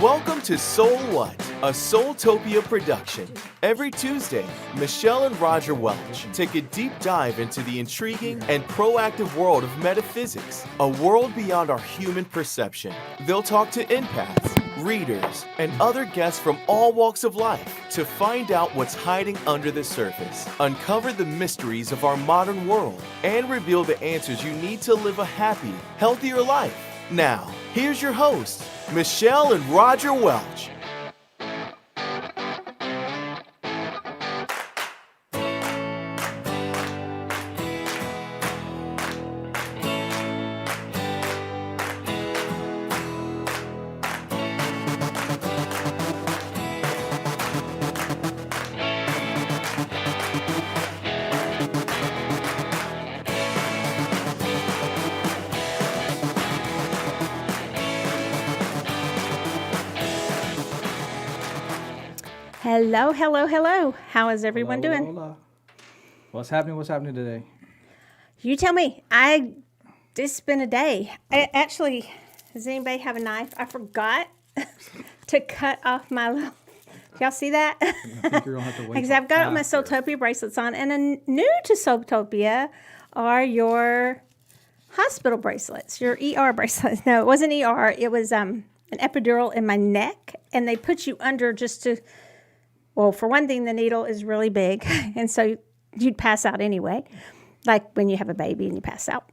Welcome to SoulWhat, a Soultopia production. Every Tuesday, Michelle and Roger Welch take a deep dive into the intriguing and proactive world of metaphysics, a world beyond our human perception. They'll talk to empaths, readers, and other guests from all walks of life to find out what's hiding under the surface, uncover the mysteries of our modern world, and reveal the answers you need to live a happy, healthier life. Now, here's your hosts, Michelle and Roger Welch. Hello, hello, hello. How is everyone doing? Hola. What's happening today? You tell me. It's been a day. Actually, does anybody have a knife? I forgot to cut off my little... Y'all see that? I think you're going to have to wait. Because I've got my Soultopia bracelets on. And new to Soultopia are your hospital bracelets, your ER bracelets. No, it wasn't ER. It was an epidural in my neck. And they put you under just to... Well, for one thing, the needle is really big, and so you'd pass out anyway, like when you have a baby and you pass out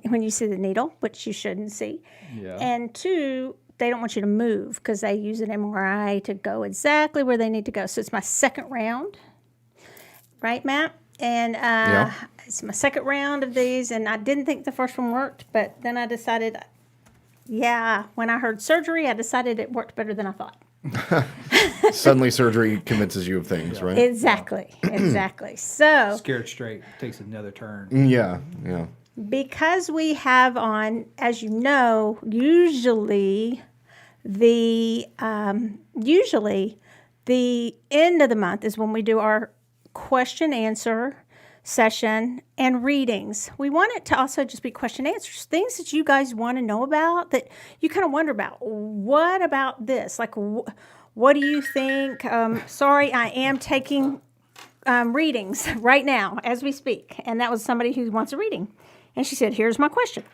when you see the needle, which you shouldn't see. Yeah. And two, they don't want you to move because they use an MRI to go exactly where they need to go. So it's my second round, right, Matt? And It's my second round of these, and I didn't think the first one worked, but then I decided, when I heard surgery, I decided it worked better than I thought. Suddenly surgery convinces you of things, right? Exactly. So Scared straight takes another turn. Yeah. because we have on, as you know, usually the end of the month is when we do our question answer session and readings. We want it to also just be question answers, things that you guys want to know about, that you kind of wonder about. What about this? Like, what do you think? Sorry, I am taking readings right now as we speak. And that was somebody who wants a reading. And she said, here's my question.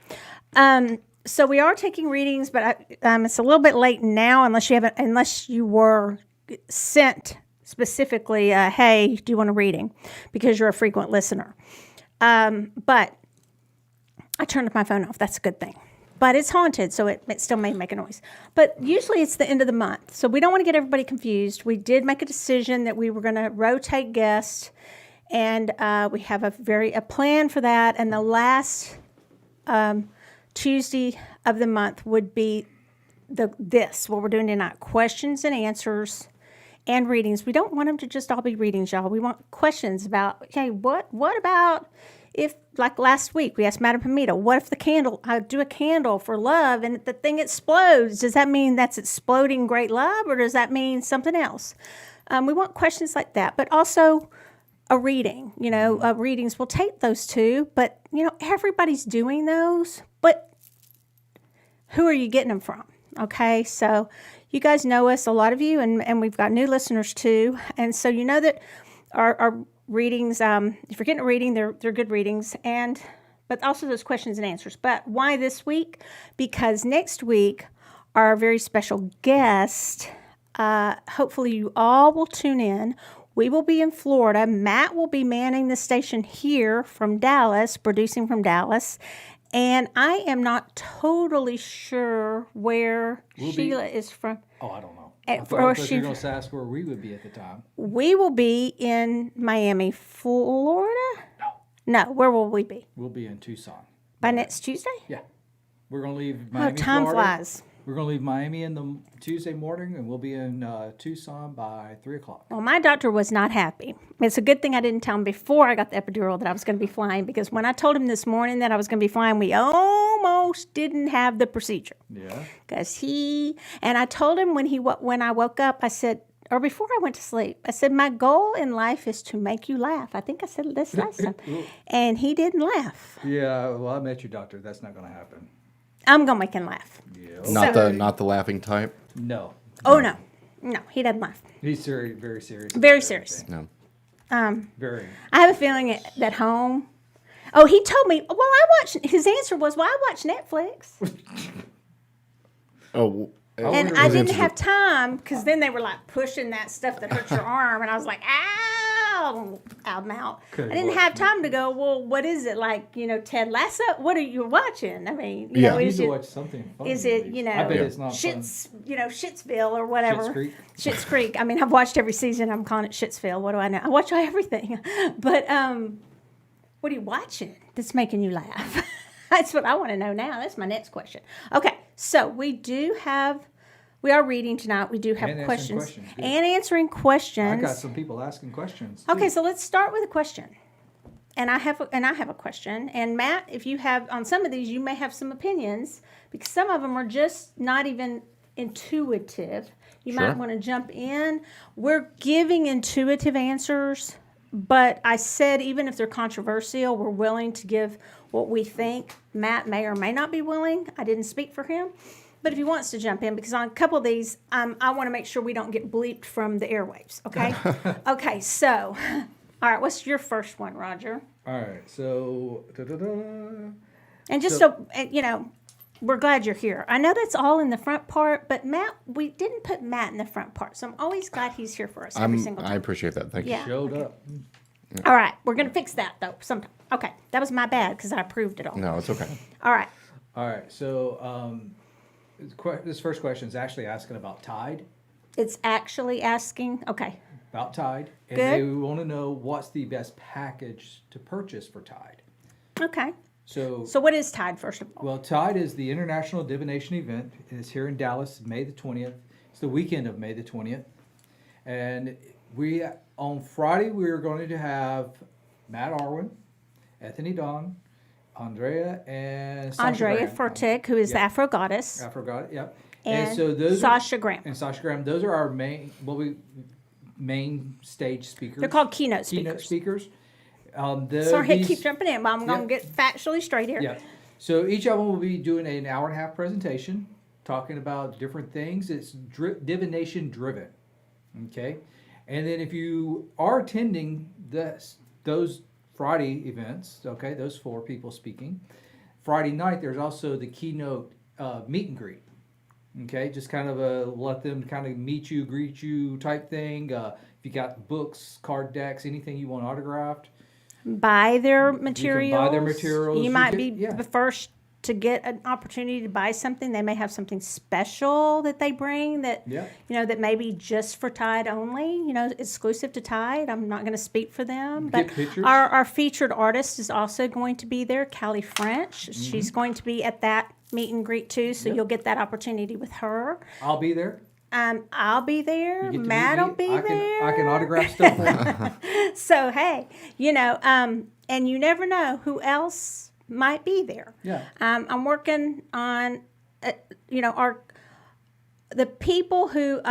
So we are taking readings, but it's a little bit late now unless you were sent specifically, hey, do you want a reading? Because you're a frequent listener. But I turned my phone off. That's a good thing. But it's haunted, so it still may make a noise. But usually it's the end of the month. So we don't want to get everybody confused. We did make a decision that we were going to rotate guests. And we have a plan for that. And the last Tuesday of the month would be what we're doing tonight, questions and answers and readings. We don't want them to just all be readings, y'all. We want questions about, okay, what about if, like last week, we asked Madame Pamita, what if I do a candle for love and the thing explodes? Does that mean that's exploding great love, or does that mean something else? We want questions like that, but also a reading. Readings, we'll take those too, but, everybody's doing those, but who are you getting them from? Okay, so you guys know us, a lot of you, and we've got new listeners too. And so you know that our readings, if you're getting a reading, they're good readings, but also those questions and answers. But why this week? Because next week, our very special guest, hopefully you all will tune in. We will be in Florida. Matt will be manning the station here from Dallas, producing from Dallas. And I am not totally sure where Sheila is from. Oh, I don't know. I thought you were going to ask where we would be at the time. We will be in Miami, Florida? No, where will we be? We'll be in Tucson. By next Tuesday? Yeah. We're going to leave Miami, time Florida. flies. We're going to leave Miami in the Tuesday morning, and we'll be in Tucson by 3 o'clock. Well, my doctor was not happy. It's a good thing I didn't tell him before I got the epidural that I was going to be flying, because when I told him this morning that I was going to be flying, we almost didn't have the procedure. Yeah. And I told him when I woke up, I said, or before I went to sleep, I said, my goal in life is to make you laugh. I think I said this last time. And he didn't laugh. Yeah, well, I met your doctor. That's not going to happen. I'm going to make him laugh. Yeah. Not the laughing type. No. Oh, no. No, he doesn't laugh. He's very, very serious. about Very serious. everything. No. Very. I have a feeling at home. Oh, he told me, well, I watch, his answer was, well, I watch Netflix. Oh. And I didn't have time because then they were like pushing that stuff that hurts your arm. And I was like, ow, ow, mouth. I didn't have time to go, well, what is it? Like, Ted Lasso? What are you watching? I mean, Yeah. You need is to it, watch something funny. is at it, least. I bet Yeah. it's not fun. Shitsville or whatever. Schitt's Creek? Schitt's Creek. I mean, I've watched every season. I'm calling it Shitsville. What do I know? I watch everything. But what are you watching that's making you laugh? That's what I want to know now. That's my next question. Okay, so we are reading tonight. We do have And answering questions. questions, good. And answering questions. I got some people asking questions. Okay, too. so let's start with a question. And I have a question. And Matt, if you have on some of these, you may have some opinions because some of them are just not even intuitive. You Sure. might want to jump in. We're giving intuitive answers, but I said even if they're controversial, we're willing to give what we think. Matt may or may not be willing. I didn't speak for him. But if he wants to jump in, because on a couple of these, I want to make sure we don't get bleeped from the airwaves, okay? Okay, so, all right, what's your first one, Roger? All right, so And just so we're glad you're here. I know that's all in the front part, but Matt, we didn't put Matt in the front part, so I'm always glad he's here for us every single I time. appreciate that. Thank you. Yeah. showed up. All right, we're going to fix that, though, sometime. Okay, that was my bad, because I approved it all. No, it's okay. All right. All right, so this first question is actually asking about Tide. It's actually asking, okay. About Tide. And Good. they want to know what's the best package to purchase for Tide. Okay. So So what is Tide, first of all? well, Tide is the International Divination Event. It's here in Dallas, May the 20th. It's the weekend of May the 20th. And on Friday, we are going to have Matt Arwin, Anthony Don, Andrea, and Sasha Andrea Graham. Furtick, who is the Yeah. Afro Goddess, I forgot it, yep. and so those Sasha Graham. and Sasha Graham, those are our main stage speakers. They're called keynote keynote speakers. speakers. Sorry, I These- keep jumping in, but I'm going to Yep. get factually straight here. Yeah. So each of them will be doing an hour and a half presentation, talking about different things. It's divination driven. Okay. And then if you are attending those Friday events, okay, those 4 people speaking, Friday night there's also the keynote meet and greet. Okay, just kind of let them kind of meet you, greet you type thing. If you got books, card decks, anything you want autographed, Buy their you materials. can buy their materials. You You might get- be yeah. the first to get an opportunity to buy something. They may have something special that they bring that Yeah. that may be just for Tide only. Exclusive to Tide. I'm not going to speak for them, but Get pictures. our featured artist is also going to be there, Callie French. Mm-hmm. She's going to be at that meet and greet too, so you'll get that opportunity with her. I'll be there. I'll be there. You get to meet Matt'll me. be there. I can autograph stuff for you. So hey, and you never know who else might be there. Yeah. I'm working on, the people who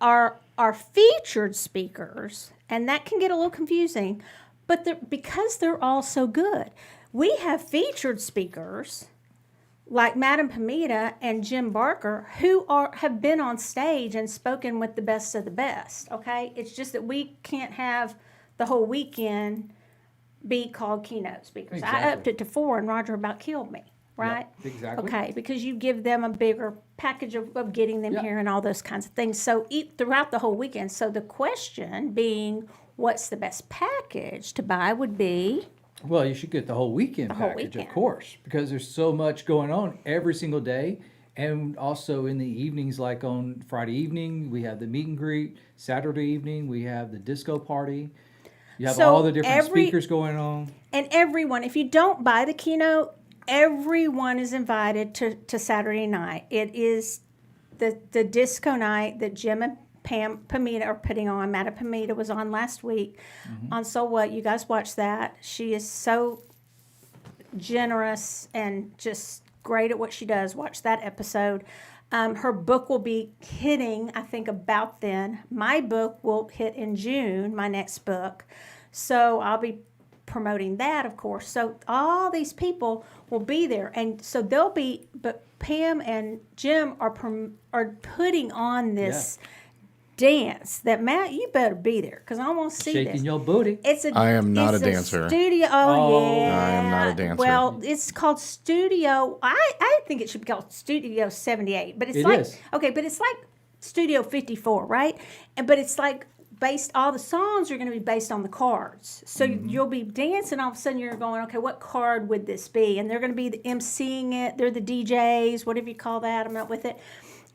are featured speakers, and that can get a little confusing, but because they're all so good, we have featured speakers like Madam Pamita and Jim Barker, who have been on stage and spoken with the best of the best. Okay, it's just that we can't have the whole weekend be called keynote speakers. I Exactly. upped it to 4, and Roger about killed me. Right? exactly. Okay, because you give them a bigger package of getting them Yeah. here and all those kinds of things. So throughout the whole weekend. So the question being, what's the best package to buy would be. Well, you should get the whole weekend whole package, weekend. of course, because there's so much going on every single day. And also in the evenings, like on Friday evening, we have the meet and greet. Saturday evening, we have the disco party. You have So all the different every- speakers going on. And everyone, if you don't buy the keynote, everyone is invited to Saturday night. It is the disco night that Jim and Pamita are putting on. Madam Pamita was on last week on SoulWhat. You guys watch that. She is so generous and just great at what she does. Watch that episode. Her book will be hitting, I think, about then. My book will hit in June, my next book. So I'll be promoting that, of course. So all these people will be there. And so they'll be, but Pam and Jim are putting on this dance that Matt, you better be there because I want to see Shaking this. your booty. I am not it's a dancer. Studio. Oh, yeah. I am not a dancer. Well, it's called Studio. I think it should be called Studio 78, but it's It like is. okay, but it's like Studio 54, right? But it's like based. All the songs are going to be based on the cards, so you'll be dancing. All of a sudden, you're going, okay, what card would this be? And they're going to be the emceeing it. They're the DJs, whatever you call that. I'm not with it.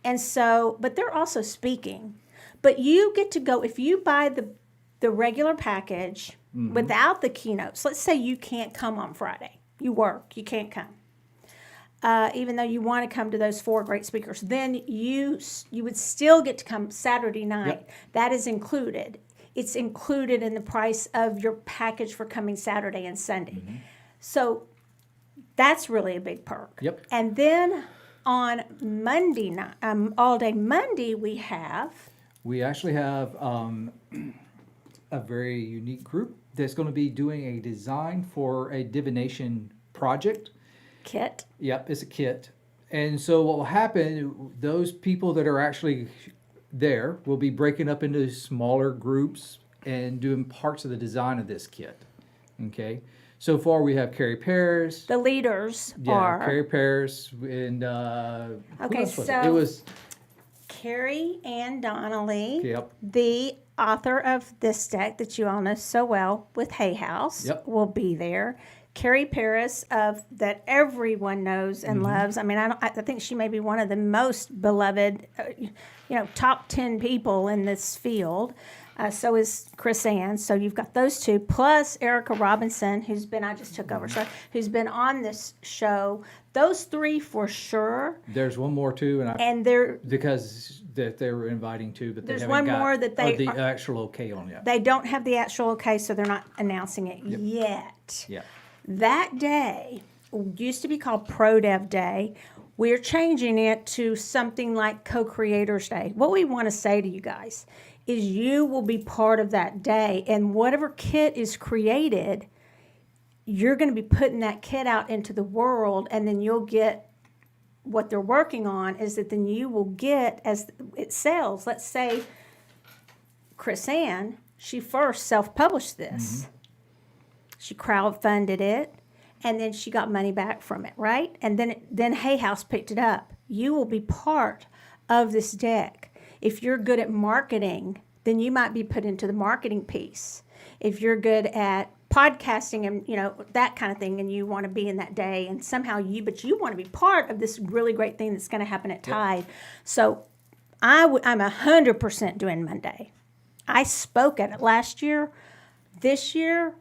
And so, but they're also speaking. But you get to go if you buy the regular package without the keynotes. Let's say you can't come on Friday. You work. You can't come. Even though you want to come to those 4 great speakers, then you would still get to come Saturday night. Yep. That is included. It's included in the price of your package for coming Saturday and Sunday. So that's really a big perk. Yep. And then on Monday night, all day Monday, we actually have a very unique group that's going to be doing a design for a divination project. kit. Yep, it's a kit. And so what will happen, those people that are actually there will be breaking up into smaller groups and doing parts of the design of this kit. Okay. So far we have Carrie Paris. The leaders Yeah, are Carrie Paris and who Okay, else was so- it? It was Carrie Ann Donnelly, Yep. the author of this deck that you all know so well with Hay House, Yep. will be there. Carrie Paris of that everyone knows and loves. I mean, I think she may be one of the most beloved, top 10 people in this field. So is Chris Ann. So you've got those two, plus Erica Robinson, I just took over, who's been on this show. Those 3 for sure. there's one more too, And they're because that they were inviting too, but they There's haven't one got more that they the are- actual okay on yet. they don't have the actual okay, so they're not announcing it yet. Yeah. That day used to be called Pro Dev Day. We're changing it to something like Co-Creators Day. What we want to say to you guys is you will be part of that day, and whatever kit is created, you're going to be putting that kit out into the world, and then you'll get what they're working on is that then you will get as it sells. Let's say Chris Ann, she first self-published this. She crowdfunded it, and then she got money back from it, right? And then Hay House picked it up. You will be part of this deck. If you're good at marketing, then you might be put into the marketing piece. If you're good at podcasting and that kind of thing, and you want to be in that day, and somehow you want to be part of this really great thing that's going to happen at Tide. So I'm 100% doing Monday. I spoke at it last year. This year,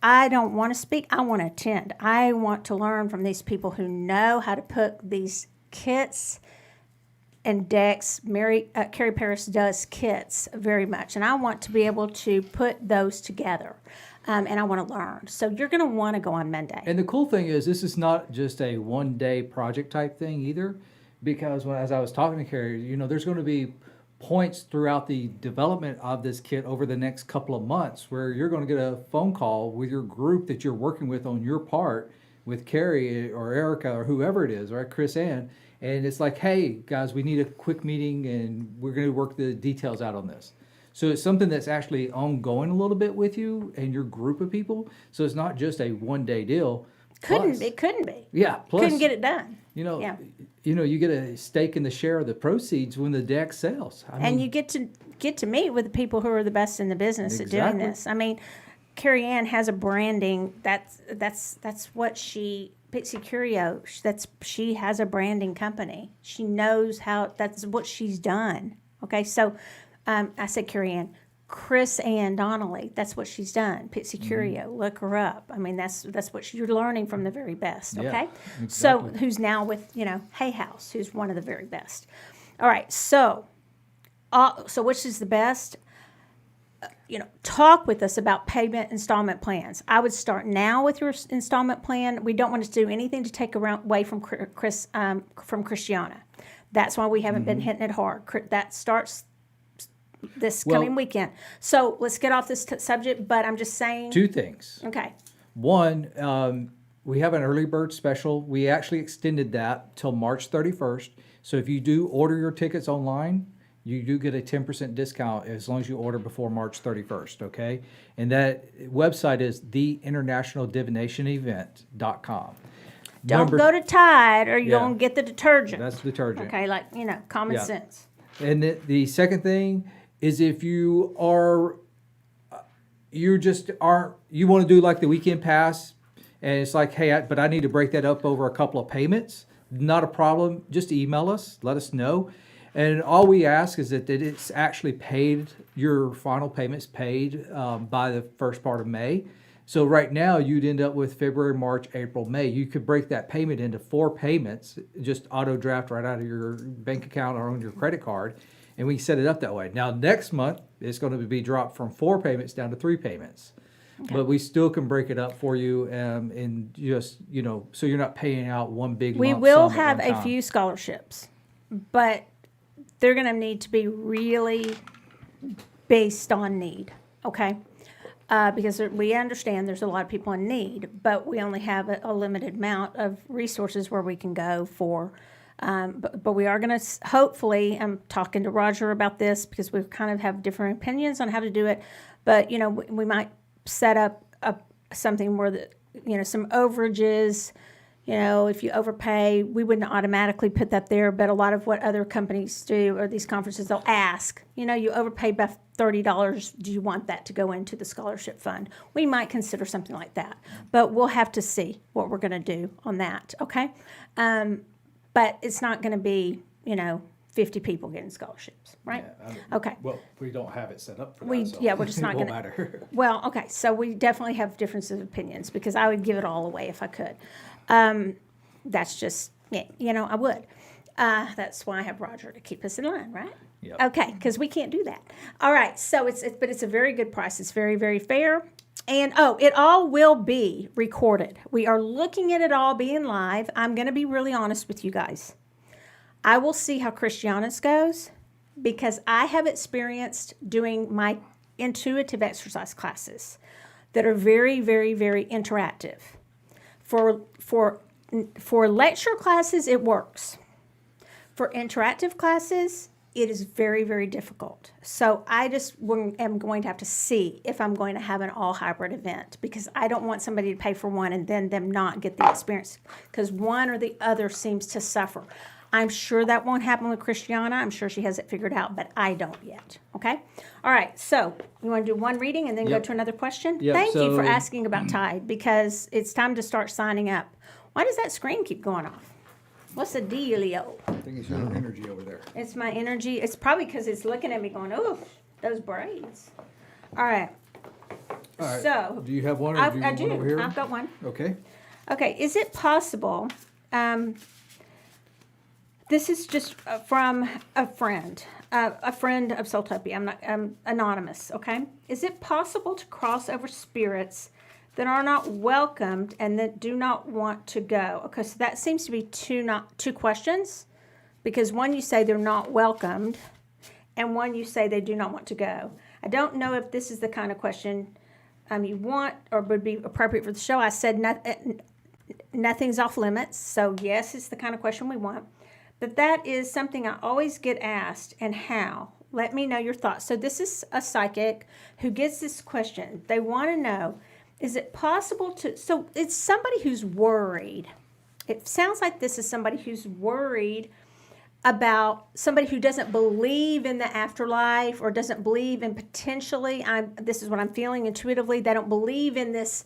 I don't want to speak. I want to attend. I want to learn from these people who know how to put these kits and decks. Carrie Paris does kits very much, and I want to be able to put those together, and I want to learn. So you're going to want to go on Monday. And the cool thing is, this is not just a one-day project type thing either, because as I was talking to Carrie, there's going to be points throughout the development of this kit over the next couple of months where you're going to get a phone call with your group that you're working with on your part, with Carrie or Erica or whoever it is, right, Chris Ann, and it's like, hey, guys, we need a quick meeting and we're going to work the details out on this. So it's something that's actually ongoing a little bit with you and your group of people. So it's not just a one-day deal. Couldn't Plus- be. Yeah. Plus, Couldn't get it done. Yeah. Yeah. You get a stake in the share of the proceeds when the deck sells. And you get to meet with the people who are the best in the business at doing Exactly. this. I mean, Carrie Ann has a branding. That's what Pixie Curio. She has a branding company. She knows how. That's what she's done. Okay, so I said Carrie Ann. Chris Ann Donnelly, that's what she's done. Pixie Curio, look her up. I mean, that's what you're learning from the very best, Yeah, okay? exactly. So who's now with, Hay House, who's one of the very best. All right, so which is the best? Talk with us about payment installment plans. I would start now with your installment plan. We don't want to do anything to take away from Christiana. That's why we haven't been hitting it hard. That starts this coming weekend. So let's get off this subject, but I'm just saying. 2 things. Okay. One, We have an early bird special. We actually extended that till March 31st. So if you do order your tickets online, you do get a 10% discount as long as you order before March 31st, okay? And that website is theinternationaldivinationevent.com. Don't go to Tide or you're Yeah. going to get the detergent. That's detergent. Okay, like, common Yeah. sense. And the second thing is if you are, you want to do like the weekend pass, and it's like, hey, but I need to break that up over a couple of payments. Not a problem. Just email us, let us know. And all we ask is that it's actually paid, your final payment's paid by the first part of May. So right now you'd end up with February, March, April, May. You could break that payment into 4 payments, just auto draft right out of your bank account or on your credit card. And we can set it up that way. Now next month, it's going to be dropped from 4 payments down to 3 payments. Okay. But we still can break it up for you and just, so you're not paying out one big lump We sum will at have one a time. few scholarships, but they're going to need to be really based on need, okay? Because we understand there's a lot of people in need, but we only have a limited amount of resources where we can go for. But we are going to, hopefully, I'm talking to Roger about this because we kind of have different opinions on how to do it. But, we might set up something where, some overages, if you overpay, we wouldn't automatically put that there. But a lot of what other companies do or these conferences, they'll ask, you overpay by $30. Do you want that to go into the scholarship fund? We might consider something like that. But we'll have to see what we're going to do on that, okay? But it's not going to be, 50 people getting scholarships, right? Okay. Well, we don't have it set up for We're just not it won't going to. matter. Well, okay. So we definitely have differences of opinions because I would give it all away if I could. That's just, I would. That's why I have Roger to keep us in line, right? Yep. Okay, because we can't do that. All right. So but it's a very good price. It's very, very fair. And it all will be recorded. We are looking at it all being live. I'm going to be really honest with you guys. I will see how Christiana's goes because I have experienced doing my intuitive exercise classes that are very, very, very interactive. For lecture classes, it works. For interactive classes, it is very, very difficult. So I just am going to have to see if I'm going to have an all hybrid event because I don't want somebody to pay for one and then them not get the experience because one or the other seems to suffer. I'm sure that won't happen with Christiana. I'm sure she has it figured out, but I don't yet. Okay? All right. So you want to do one reading and then go to another question? Yep, Thank you for so- asking about Tide because it's time to start signing up. Why does that screen keep going off? What's the dealio? I think it's your energy over there. It's my energy. It's probably because it's looking at me going, oh, those braids. All right. All right. So, Do you have one or I do you want one over here? I've got one. Okay. Okay. Is it possible? This is just from a friend of Soultopia. I'm anonymous. Okay. Is it possible to cross over spirits that are not welcomed and that do not want to go? Okay, so that seems to be two questions, because one you say they're not welcomed, and one you say they do not want to go. I don't know if this is the kind of question you want or would be appropriate for the show. I said nothing's off limits, so yes, it's the kind of question we want. But that is something I always get asked, and how. Let me know your thoughts. So this is a psychic who gets this question. They want to know, is it possible to, so it's somebody who's worried. It sounds like this is somebody who's worried about somebody who doesn't believe in the afterlife or doesn't believe in potentially, this is what I'm feeling intuitively, they don't believe in this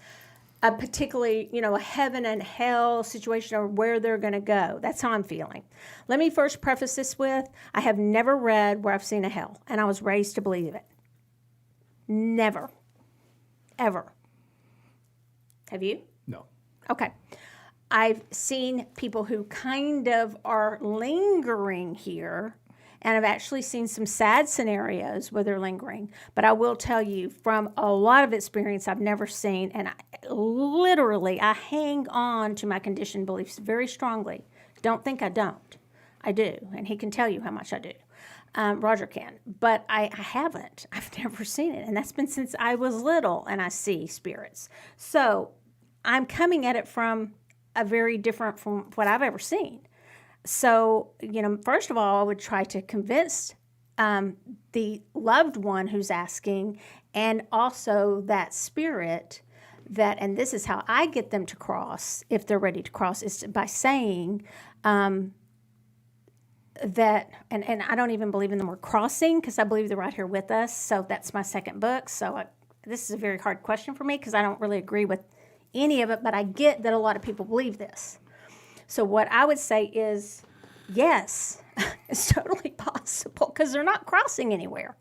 particularly, a heaven and hell situation or where they're going to go. That's how I'm feeling. Let me first preface this with, I have never read where I've seen a hell, and I was raised to believe it. Never. Ever. Have you? No. Okay. I've seen people who kind of are lingering here, and I've actually seen some sad scenarios where they're lingering. But I will tell you, from a lot of experience I've never seen, and I hang on to my conditioned beliefs very strongly. Don't think I don't. I do, and he can tell you how much I do. Roger can, but I haven't. I've never seen it, and that's been since I was little, and I see spirits. So I'm coming at it from a very different from what I've ever seen. So, first of all, I would try to convince the loved one who's asking, and also that spirit that, and this is how I get them to cross, if they're ready to cross, is by saying that, and I don't even believe in the word crossing, because I believe they're right here with us. So that's my second book. So this is a very hard question for me, because I don't really agree with any of it, but I get that a lot of people believe this. So what I would say is, yes, it's totally possible, because they're not crossing anywhere.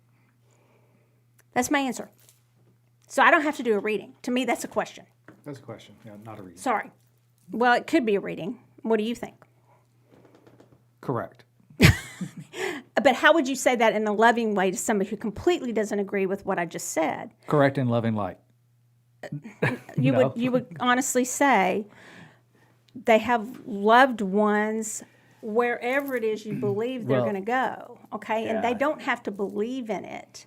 That's my answer. So I don't have to do a reading. To me, that's a question. That's a question, not a reading. Sorry. Well, it could be a reading. What do you think? Correct. But how would you say that in a loving way to somebody who completely doesn't agree with what I just said? Correct in loving light. You would honestly say they have loved ones wherever it is you believe they're going to go, okay? And they don't have to believe in it.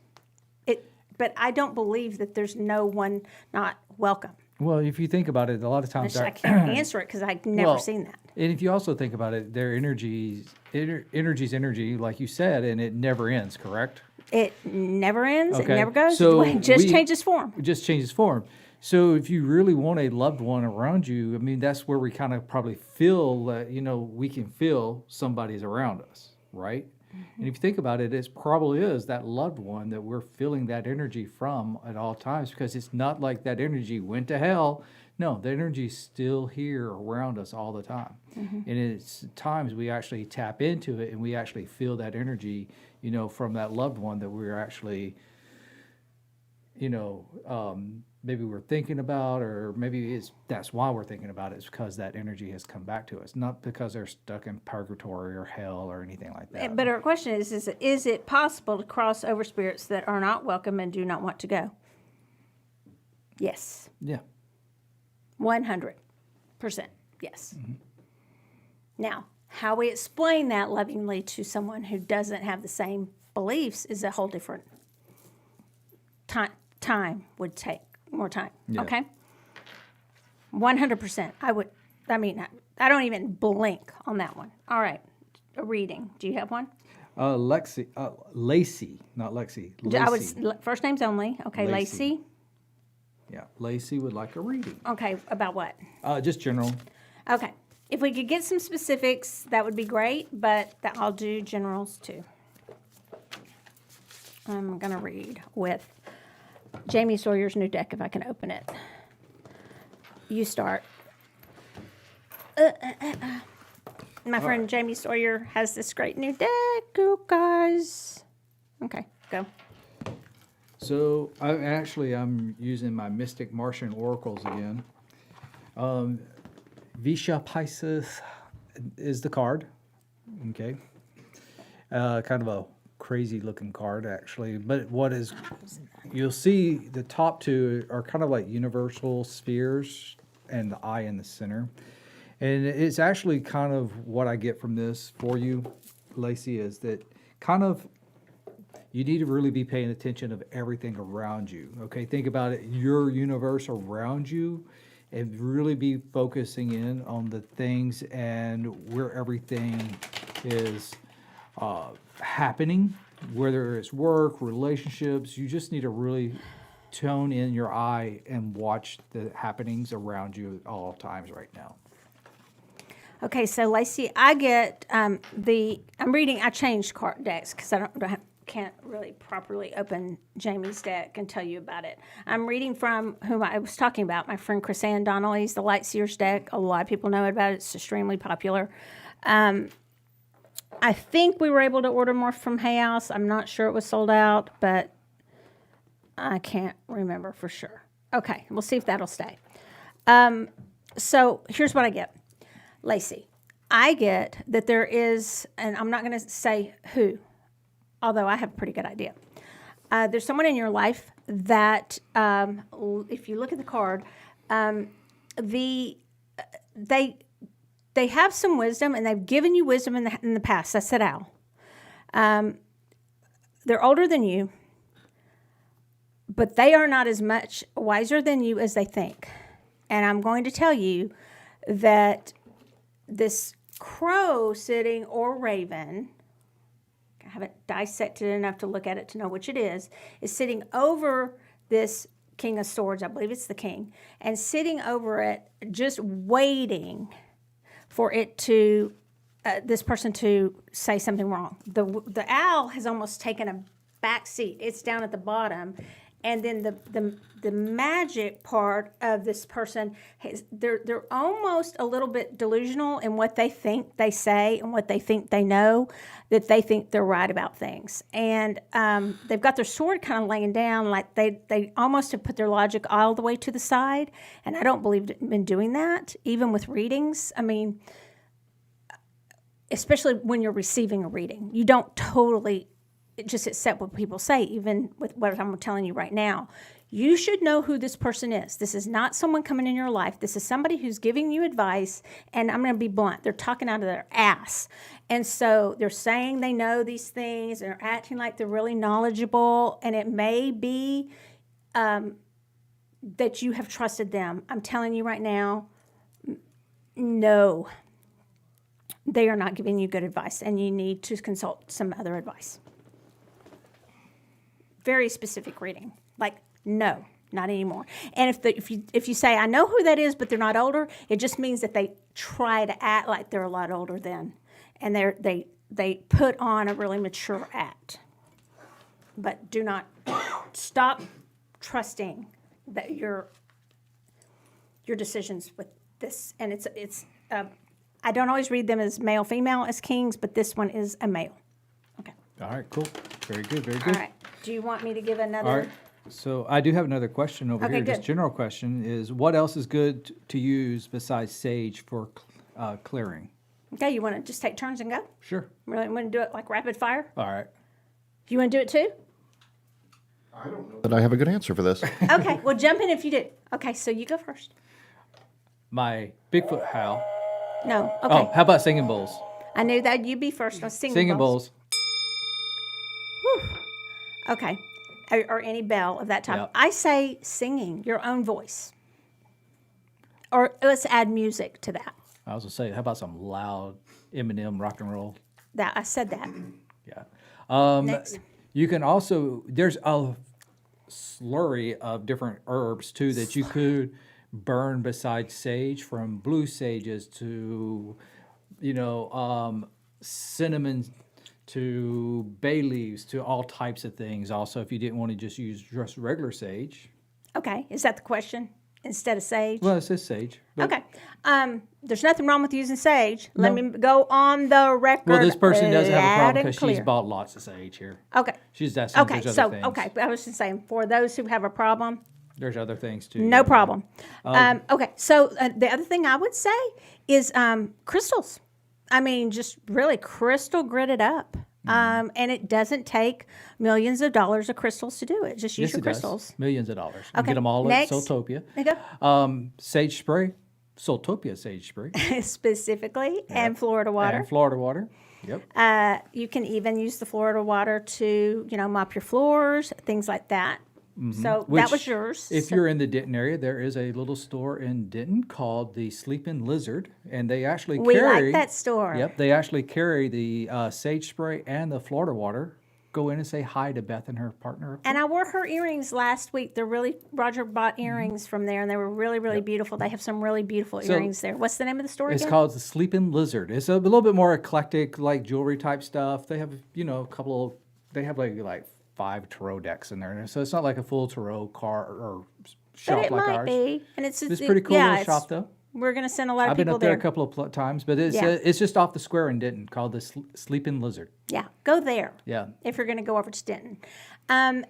But I don't believe that there's no one not welcome. Well, if you think about it, a lot of times I can't answer it because I've never seen that. And if you also think about it, their energy's energy, like you said, and it never ends, correct? It never ends. Okay. It never goes. So It just changes form. It just changes form. So if you really want a loved one around you, I mean, that's where we kind of probably feel that, we can feel somebody's around us, right? Mm-hmm. And if you think about it, it probably is that loved one that we're feeling that energy from at all times, because it's not like that energy went to hell. No, the energy's still here around us all the time. Mm-hmm. And it's times we actually tap into it and we actually feel that energy, from that loved one that we're actually, maybe we're thinking about, or maybe that's why we're thinking about it, is because that energy has come back to us, not because they're stuck in purgatory or hell or anything like that. But our question is it possible to cross over spirits that are not welcome and do not want to go? Yes. Yeah. 100%. Yes. Mm-hmm. Now, how we explain that lovingly to someone who doesn't have the same beliefs is a whole different time would take more time. Yeah. Okay? 100%. I don't even blink on that one. All right. A reading. Do you have one? Lacey, not Lexi. Lacey. First names only. Okay, Lacey. Yeah, Lacey would like a reading. Okay, about what? Just general. Okay. If we could get some specifics, that would be great, but I'll do generals too. I'm going to read with Jamie Sawyer's new deck, if I can open it. You start. My friend Jamie Sawyer has this great new deck, you guys. Okay, go. So I'm using my Mystic Martian Oracles again. Visha Pisces is the card. Okay. Kind of a crazy looking card actually, but you'll see the top two are kind of like universal spheres and the eye in the center. And it's actually kind of what I get from this for you, Lacey, is that kind of you need to really be paying attention of everything around you. Okay, think about it, your universe around you, and really be focusing in on the things and where everything is happening, whether it's work, relationships. You just need to really tone in your eye and watch the happenings around you at all times right now. Okay, so Lacey, I get I'm reading. I changed card decks because can't really properly open Jamie's deck and tell you about it. I'm reading from whom I was talking about, my friend Chrisanne Donnelly's The Light Seers deck. A lot of people know about it. It's extremely popular. I think we were able to order more from Hay House. I'm not sure it was sold out, but I can't remember for sure. Okay, we'll see if that'll stay. So here's what I get. Lacey, I get that there is, and I'm not going to say who, although I have a pretty good idea. There's someone in your life that, if you look at the card, they have some wisdom, and they've given you wisdom in the past. That's it, Al. They're older than you, but they are not as much wiser than you as they think. And I'm going to tell you that this crow sitting or raven, I haven't dissected it enough to look at it to know which it is sitting over this King of Swords. I believe it's the king. And sitting over it, just waiting for it to, this person to say something wrong. The owl has almost taken a back seat. It's down at the bottom. And then the magic part of this person, they're almost a little bit delusional in what they think they say and what they think they know, that they think they're right about things. And they've got their sword kind of laying down, like they almost have put their logic all the way to the side. And I don't believe in doing that, even with readings. I mean, especially when you're receiving a reading, you don't totally just accept what people say, even with what I'm telling you right now. You should know who this person is. This is not someone coming in your life. This is somebody who's giving you advice, and I'm going to be blunt. They're talking out of their ass. And so they're saying they know these things, and they're acting like they're really knowledgeable, and it may be that you have trusted them. I'm telling you right now, no, they are not giving you good advice, and you need to consult some other advice. Very specific reading. Like, no, not anymore. And if you say, I know who that is, but they're not older, it just means that they try to act like they're a lot older than, and they put on a really mature act. But do not stop trusting that your decisions with this. And it's I don't always read them as male, female, as kings, but this one is a male. Okay. All right, cool. Very good, very All good. right. Do you want me to give another? All right. So I do have another question over Okay, here. Just good. general question is, what else is good to use besides sage for clearing? Okay, you want to just take turns and go? Sure. Really want to do it like rapid fire? All right. You want to do it too? I don't know that I have a good answer for this. Okay, well, jump in if you do. Okay, so you go first. My Bigfoot howl. No, okay. Oh, how about singing bowls? I knew that you'd be first. No, Singing bowls. Okay, or any bell of that type. Yep. I say singing your own voice. Or let's add music to that. I was going to say, how about some loud Eminem rock and roll? I said that. Yeah. Next. You can also, there's a slurry of different herbs too that you could burn besides sage, from blue sages to, cinnamon to bay leaves to all types of things. Also, if you didn't want to just use just regular sage. Okay, is that the question? Instead of sage? Well, it says sage. but- Okay. There's nothing wrong with using sage. Let me go on the record. Well, this person doesn't have a loud problem and because she's clear. bought lots of sage here. Okay. She's asking if Okay, there's so, other things. okay, I was just saying, for those who have a problem, There's other things too. no problem. Okay, so the other thing I would say is crystals. I mean, just really crystal gridded up. And it doesn't take millions of dollars of crystals to do it. Just use Yes, your it crystals. does. Millions of dollars. You Okay, get them all next. at Soultopia. There you go. Sage spray, Soultopia sage spray. Specifically, and Florida water. And Florida water. Yep. You can even use the Florida water to, mop your floors, things like that. So that was Which, yours. If So- you're in the Denton area, there is a little store in Denton called the Sleeping Lizard, and they actually We carry. like that store. Yep, they actually carry the sage spray and the Florida water. Go in and say hi to Beth and her partner. And I wore her earrings last week. Roger bought earrings from there, and they were really, really beautiful. They have some really beautiful earrings there. What's the name of the store It's again? called the Sleeping Lizard. It's a little bit more eclectic, like jewelry type stuff. They have, a couple of, they have like 5 tarot decks in there. So it's not like a full tarot car or shop But it like might ours. be. And it's Pretty cool yeah, little it's- shop though. We're going to send a lot of I've been people up there there. a couple of times, but it's Yeah. it's just off the square in Denton called the Sleeping Lizard. Yeah, go there. Yeah. If you're going to go over to Denton.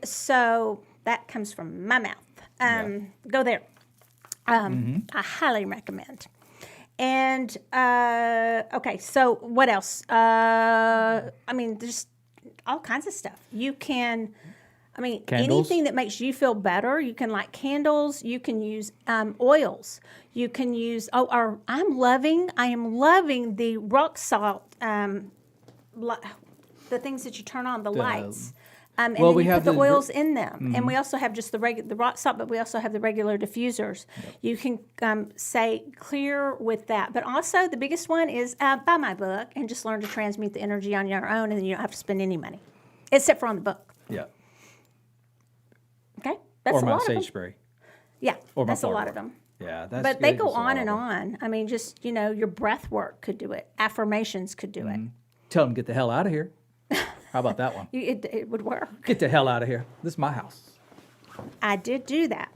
So that comes from my mouth. Go there. I highly recommend. And, okay, so what else? There's all kinds of stuff. You can, Candles. anything that makes you feel better. You can light candles. You can use oils. You can use, I am loving the rock salt, the things that you turn on, the lights. And Well, then we you have put the the- oils in them. And we also have just the rock salt, but we also have the regular diffusers. You can say clear with that. But also the biggest one is buy my book and just learn to transmute the energy on your own, and then you don't have to spend any money, except for on the book. Yeah. Okay? That's Or a my lot of sage them. spray. Yeah, Or my that's a flower lot of water. them. Yeah, that's But they good. go It's a on lot and of them. on. I mean, just, your breath work could do it. Affirmations could do it. Tell them get the hell out of here. How about that one? It would work. Get the hell out of here. This is my house. I did do that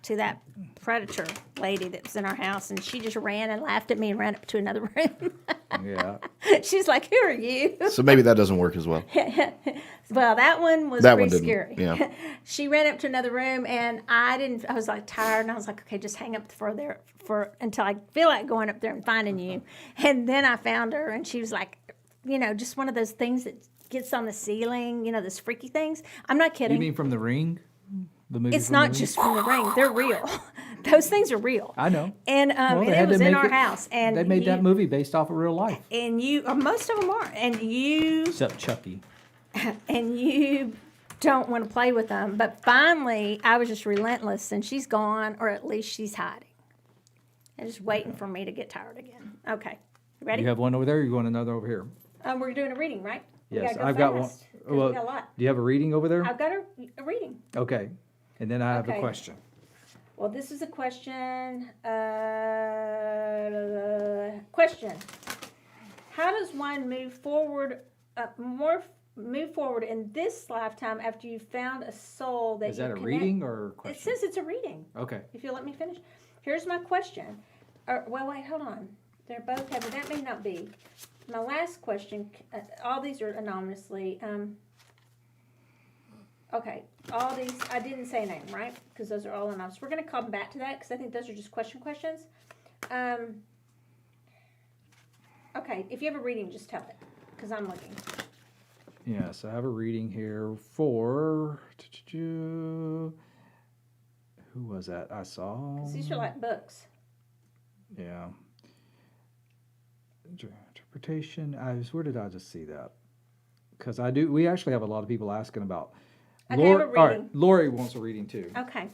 to that predator lady that was in our house, and she just ran and laughed at me and ran up to another room. Yeah. She's like, "Who are you?" So maybe that doesn't work as well. Well, that one was That pretty one didn't, scary. yeah. She ran up to another room, and I was like tired, and I was like, "Okay, just hang up until I feel like going up there and finding you." And then I found her, and she was like, just one of those things that gets on the ceiling, those freaky things. I'm not kidding. You mean from The Ring? The movie It's from The not Ring? just from the ring; they're real. Those things are real. I know. And Well, and they it had to was in make our it- house, and They made that movie based off of real life. And most of them are, and you Except Chucky. don't want to play with them. But finally, I was just relentless, and she's gone, or at least she's hiding, and just waiting for me to get tired again. Okay, you ready? You have one over there, or you want another over here? We're doing a reading, right? We Yes, gotta go I've got one. fast, 'cause Well, we got a lot. do you have a reading over there? I've got a reading. Okay. And then I have a Okay. question. Well, this is a question. Question: how does one move forward, move forward in this lifetime after you've found a soul that Is that you a connect- reading or a It question? says it's a reading. Okay. If you'll let me finish. Here's my question. Well, wait, hold on. They're both heavy. That may not be. My last question. All these are anonymously. Okay, all these, I didn't say a name, right? Because those are all anonymous. We're going to come back to that because I think those are just questions. Okay, if you have a reading, just tell it because I'm looking. Yes, I have a reading here for. Who was that I saw? 'Cause these are like books. Yeah. Interpretation. Where did I just see that? Because we actually have a lot of people asking about. Okay, I have a All right, reading. Lori wants a reading too. Okay.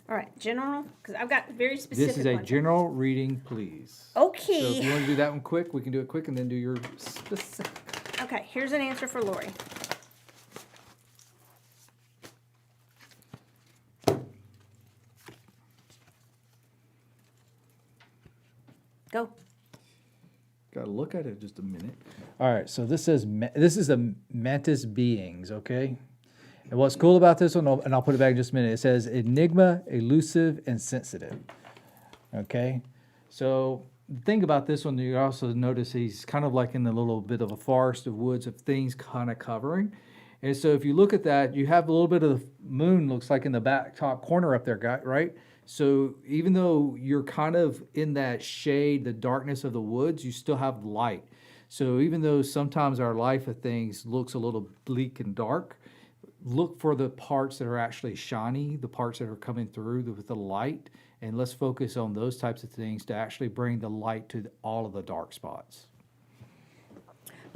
All right, general, because I've got very specific This is a ones. general reading, please. Okay. So if you want to do that one quick, we can do it quick and then do your specific. Okay, here's an answer for Lori. Go. Got to look at it just a minute. All right, so this says this is the mantis beings, okay? And what's cool about this one, and I'll put it back in just a minute. It says enigma, elusive, and sensitive. Okay, so the thing about this one, you also notice he's kind of like in the little bit of a forest of woods of things kind of covering. And so if you look at that, you have a little bit of the moon, looks like in the back top corner up there, right? So even though you're kind of in that shade, the darkness of the woods, you still have light. So even though sometimes our life of things looks a little bleak and dark, look for the parts that are actually shiny, the parts that are coming through with the light, and let's focus on those types of things to actually bring the light to all of the dark spots.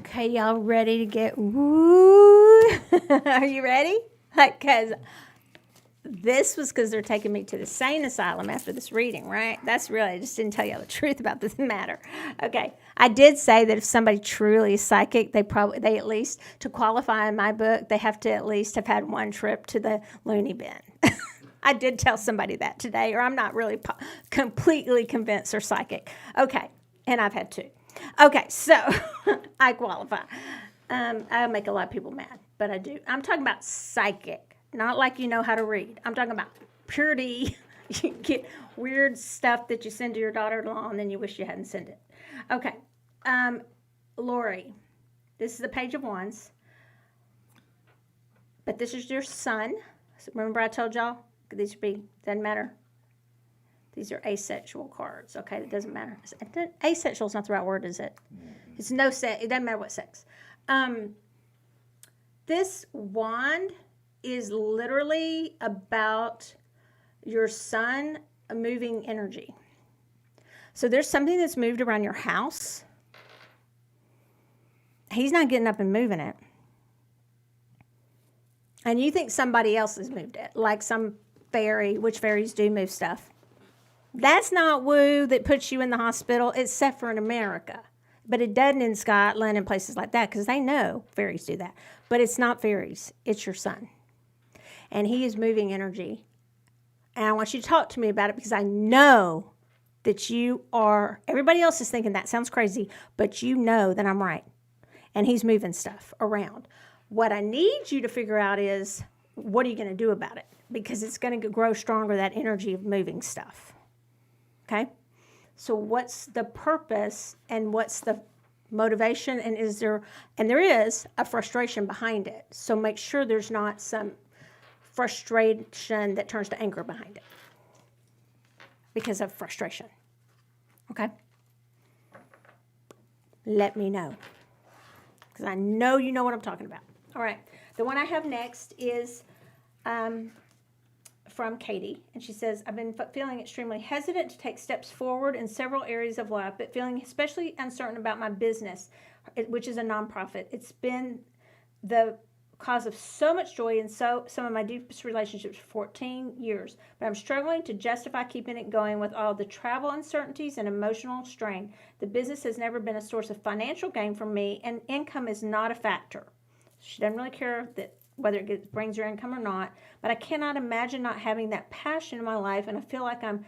Okay, y'all ready to get woo? Are you ready? Because this was because they're taking me to the sane asylum after this reading, right? That's really, I just didn't tell y'all the truth about this matter. Okay, I did say that if somebody truly is psychic, they at least, to qualify in my book, they have to at least have had one trip to the loony bin. I did tell somebody that today, or I'm not really completely convinced they're psychic. Okay, and I've had two. Okay, so I qualify. I make a lot of people mad, but I do. I'm talking about psychic, not like you know how to read. I'm talking about purity. You get weird stuff that you send to your daughter-in-law, and then you wish you hadn't sent it. Okay, Lori, this is the Page of Wands, but this is your son. So remember I told y'all? These doesn't matter. These are asexual cards. Okay, it doesn't matter. Asexual is not the right word, is it? It's no sex. It doesn't matter what sex. This wand is literally about your son moving energy. So there's something that's moved around your house. He's not getting up and moving it. and you think somebody else has moved it, like some fairy, which fairies do move stuff. That's not woo that puts you in the hospital, except for in America. But it doesn't in Scotland and places like that, because they know fairies do that. But it's not fairies. It's your son. And he is moving energy. And I want you to talk to me about it, because I know that you are, everybody else is thinking that sounds crazy, but you know that I'm right. And he's moving stuff around. What I need you to figure out is, what are you going to do about it? Because it's going to grow stronger, that energy of moving stuff. Okay? So what's the purpose and what's the motivation? And there is a frustration behind it. So make sure there's not some frustration that turns to anger behind it because of frustration. Okay? Let me know, because I know you know what I'm talking about. All right. The one I have next is from Katie, and she says, I've been feeling extremely hesitant to take steps forward in several areas of life, but feeling especially uncertain about my business, which is a nonprofit. It's been the cause of so much joy in some of my deepest relationships for 14 years, but I'm struggling to justify keeping it going with all the travel uncertainties and emotional strain. The business has never been a source of financial gain for me, and income is not a factor. She doesn't really care whether it brings her income or not, but I cannot imagine not having that passion in my life, and I feel like I'm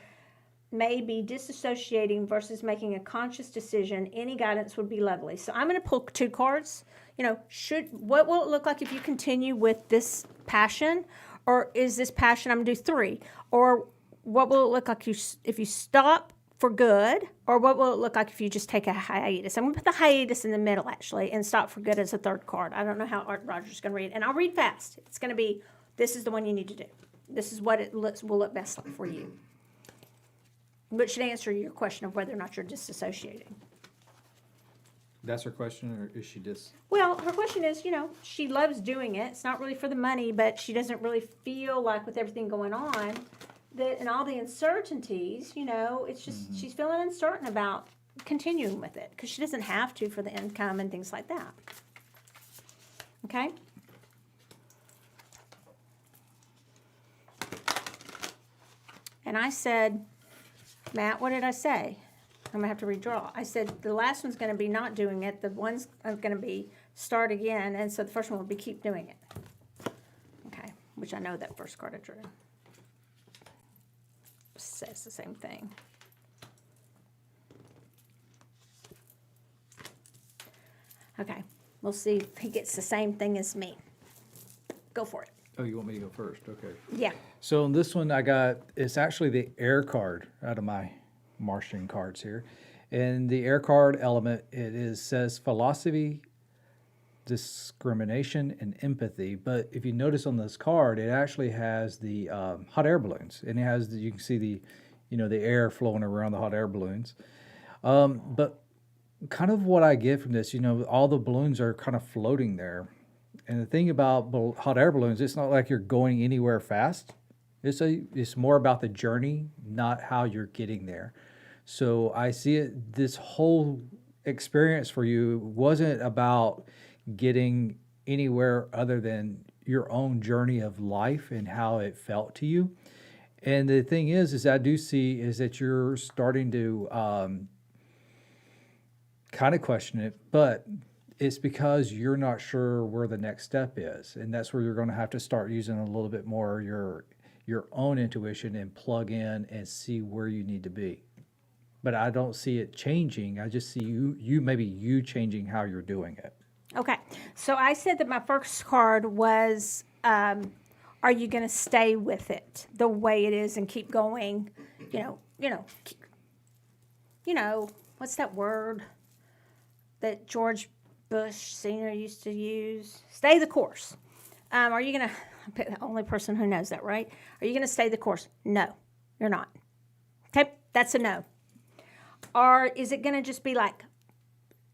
maybe disassociating versus making a conscious decision. Any guidance would be lovely. So I'm going to pull 2 cards. What will it look like if you continue with this passion? Or is this passion, I'm going to do 3. Or what will it look like if you stop for good? Or what will it look like if you just take a hiatus? I'm going to put the hiatus in the middle, actually, and stop for good as a 3rd card. I don't know how Art Roger's going to read. And I'll read fast. It's going to be, this is the one you need to do. This is what will look best like for you. Which should answer your question of whether or not you're disassociating. That's her question, or is she just? Well, her question is, she loves doing it. It's not really for the money, but she doesn't really feel like with everything going on and all the uncertainties, it's just she's feeling uncertain about continuing with it because she doesn't have to for the income and things like that. Okay? And I said, Matt, what did I say? I'm going to have to redraw. I said the last one's going to be not doing it. The one's going to be start again. And so the first one will be keep doing it. Okay, which I know that first card I drew says the same thing. Okay, we'll see if he gets the same thing as me. Go for it. Oh, you want me to go first? Okay. Yeah. So on this one, it's actually the air card out of my Martian cards here. And the air card element, says philosophy, discrimination, and empathy. But if you notice on this card, it actually has the hot air balloons. And it has, you can see the air flowing around the hot air balloons. But kind of what I get from this, all the balloons are kind of floating there. And the thing about hot air balloons, it's not like you're going anywhere fast. It's more about the journey, not how you're getting there. So I see this whole experience for you wasn't about getting anywhere other than your own journey of life and how it felt to you. And the thing is I do see is that you're starting to kind of question it, but it's because you're not sure where the next step is. And that's where you're going to have to start using a little bit more your own intuition and plug in and see where you need to be. But I don't see it changing. I just see you changing how you're doing it. Okay. So I said that my first card was, are you going to stay with it the way it is and keep going? What's that word that George Bush Sr. used to use? Stay the course. Are you going to, the only person who knows that, right? Are you going to stay the course? No, you're not. Okay, that's a no. Or is it going to just be like,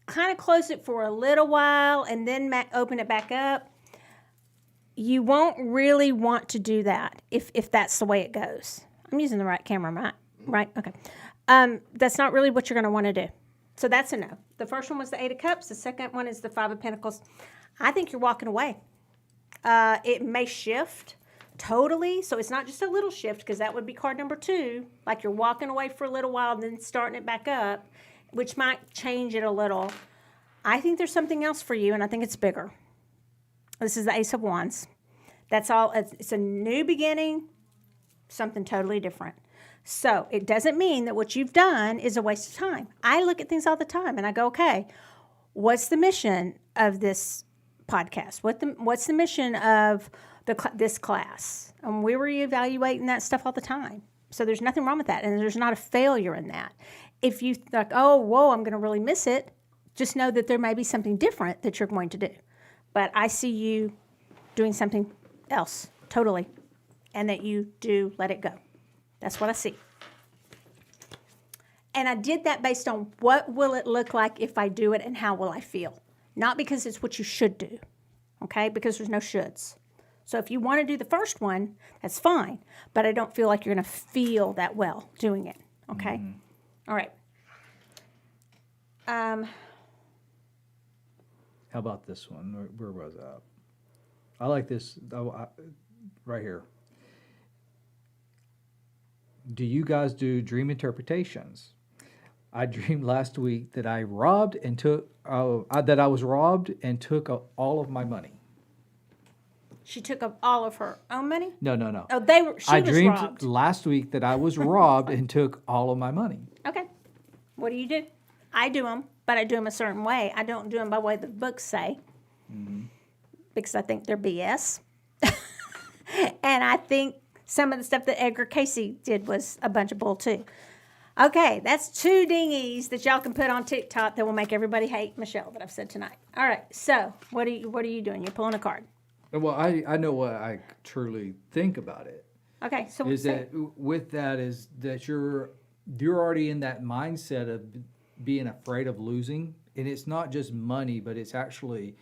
kind of close it for a little while and then open it back up? You won't really want to do that if that's the way it goes. I'm using the right camera, right? Okay. That's not really what you're going to want to do. So that's a no. The first one was the 8 of Cups. The second one is the 5 of Pentacles. I think you're walking away. It may shift totally. So it's not just a little shift, because that would be card number 2. Like you're walking away for a little while and then starting it back up, which might change it a little. I think there's something else for you, and I think it's bigger. This is the Ace of Wands. That's all. It's a new beginning, something totally different. So it doesn't mean that what you've done is a waste of time. I look at things all the time and I go, okay, what's the mission of this podcast? What's the mission of this class? And we were evaluating that stuff all the time. So there's nothing wrong with that. And there's not a failure in that. If you think, oh, whoa, I'm going to really miss it, just know that there may be something different that you're going to do. But I see you doing something else, totally, and that you do let it go. That's what I see. And I did that based on what will it look like if I do it and how will I feel. Not because it's what you should do, okay? Because there's no shoulds. So if you want to do the first one, that's fine. But I don't feel like you're going to feel that well doing it, okay? Mm-hmm. All right. How about this one? Where was that? I like this right here. Do you guys do dream interpretations? I dreamed last week that I was robbed and took all of my money. She took up all of her own money? No. Oh, she I was dreamed robbed. last week that I was robbed and took all of my money. Okay. What do you do? I do them, but I do them a certain way. I don't do them by the way the books say, because I think they're BS. And I think some of the stuff that Edgar Casey did was a bunch of bull too. Okay, that's 2 dingies that y'all can put on TikTok that will make everybody hate Michelle that I've said tonight. All right, so what are you doing? You're pulling a card. Well, I know what I truly think about it. Okay, so Is that you're already in that mindset of being afraid of losing, and it's not just money, but it's actually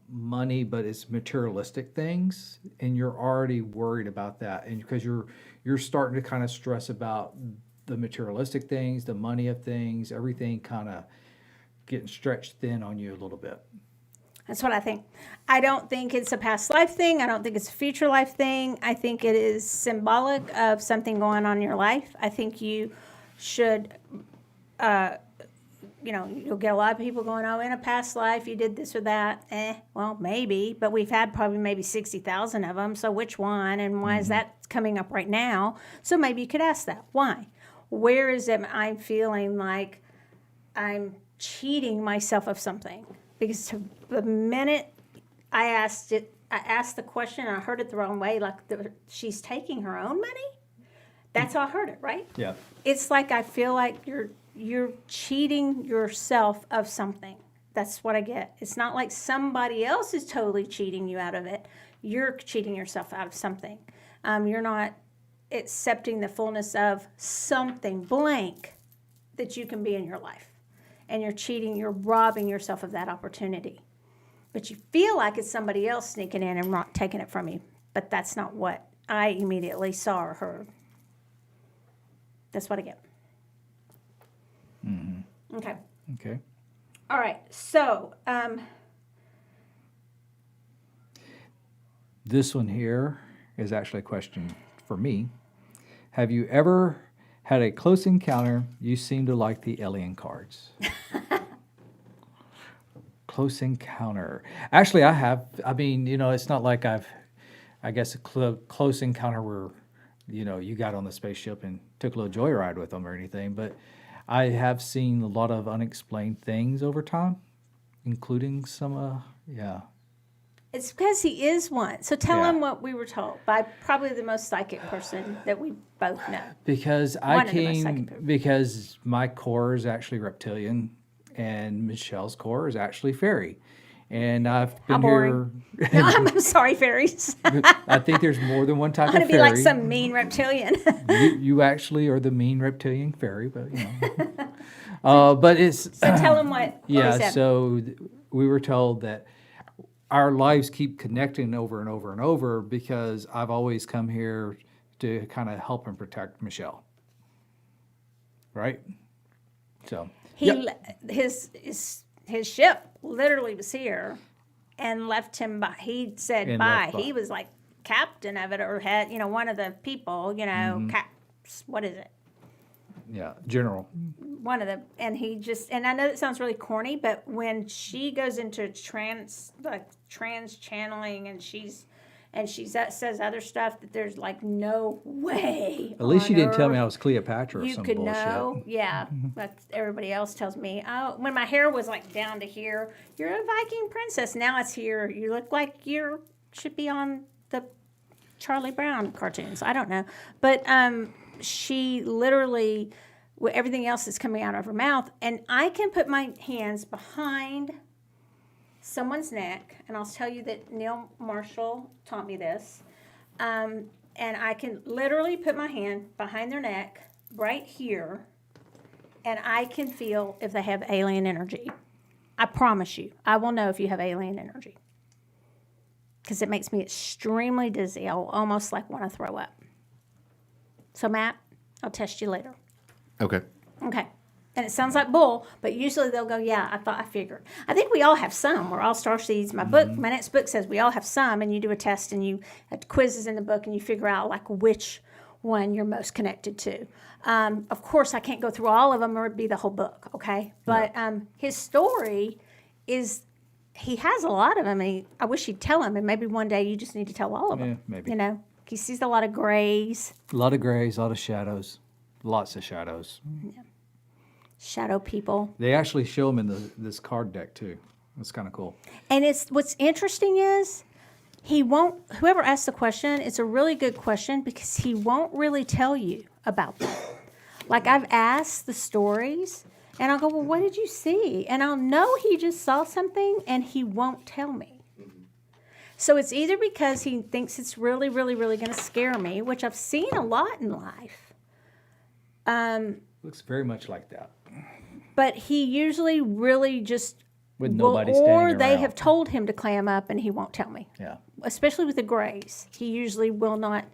money, but it's materialistic things, and you're already worried about that, and because you're starting to kind of stress about the materialistic things, the money of things, everything kind of getting stretched thin on you a little bit. That's what I think. I don't think it's a past life thing. I don't think it's a future life thing. I think it is symbolic of something going on in your life. I think you should, you'll get a lot of people going, oh, in a past life you did this or that. Well, maybe, but we've had probably maybe 60,000 of them. So which one, and why is that coming up right now? So maybe you could ask that. Why? Where is it I'm feeling like I'm cheating myself of something? Because the minute I asked the question and I heard it the wrong way, like she's taking her own money. That's how I heard it, right? Yeah. It's like I feel like you're cheating yourself of something. That's what I get. It's not like somebody else is totally cheating you out of it. You're cheating yourself out of something. You're not accepting the fullness of something blank that you can be in your life. And you're robbing yourself of that opportunity. But you feel like it's somebody else sneaking in and taking it from you. But that's not what I immediately saw or heard. That's what I get. Mm-hmm. Okay. Okay. All right. So, this one here is actually a question for me. Have you ever had a close encounter? You seem to like the alien cards. Close encounter. Actually, I have. I mean, it's not like I guess a close encounter where, you got on the spaceship and took a little joyride with them or anything, but I have seen a lot of unexplained things over time, including some, it's because he is one. So tell him what we were told by probably the most psychic person that we both know. Because because my core is actually reptilian and Michelle's core is actually fairy. And I've been here. No, I'm sorry, fairies. I think there's more than one type of fairy. I'm going to be like some mean reptilian. you actually are the mean reptilian fairy, but but it's. So tell him what. Yeah, so we were told that our lives keep connecting over and over and over because I've always come here to kind of help and protect Michelle. Right? So his ship literally was here and left him by. He said And bye. left by. He was like captain of it, or had, one of the people, caps. What is it? Yeah, general. One of the, and he just, and I know it sounds really corny, but when she goes into trans channeling, and she says other stuff that there's like no way. At least on you didn't tell me earth I was Cleopatra or you some could bullshit. know. Yeah, that's everybody else tells me. Oh, when my hair was like down to here, you're a Viking princess. Now it's here. You look like you should be on the Charlie Brown cartoons. I don't know, but she literally, with everything else that's coming out of her mouth, and I can put my hands behind someone's neck, and I'll tell you that Neil Marshall taught me this, and I can literally put my hand behind their neck right here, and I can feel if they have alien energy. I promise you, I will know if you have alien energy, because it makes me extremely dizzy. I'll almost like want to throw up. So Matt, I'll test you later. Okay. Okay. And it sounds like bull, but usually they'll go, yeah, I figured. I think we all have some. We're all star seeds. My next book says we all have some, and you do a test, and you have quizzes in the book, and you figure out like which one you're most connected to. Of course, I can't go through all of them, or it'd be the whole book, okay? But his story is, he has a lot of them. I wish he'd tell them, and maybe one day you just need to tell all of them. Yeah, maybe. He sees a lot of grays, A lot of grays, a lot of shadows. Lots of shadows. shadow people. They actually show them in this card deck, too. That's kind of cool. And what's interesting is whoever asked the question, it's a really good question, because he won't really tell you about them. Like, I've asked the stories, and I'll go, well, what did you see? And I'll know he just saw something, and he won't tell me. So it's either because he thinks it's really, really, really going to scare me, which I've seen a lot in life. Looks very much like that. But he usually really just With nobody standing or they around. have told him to clam up, and he won't tell me. Yeah. Especially with the grays, he usually will not.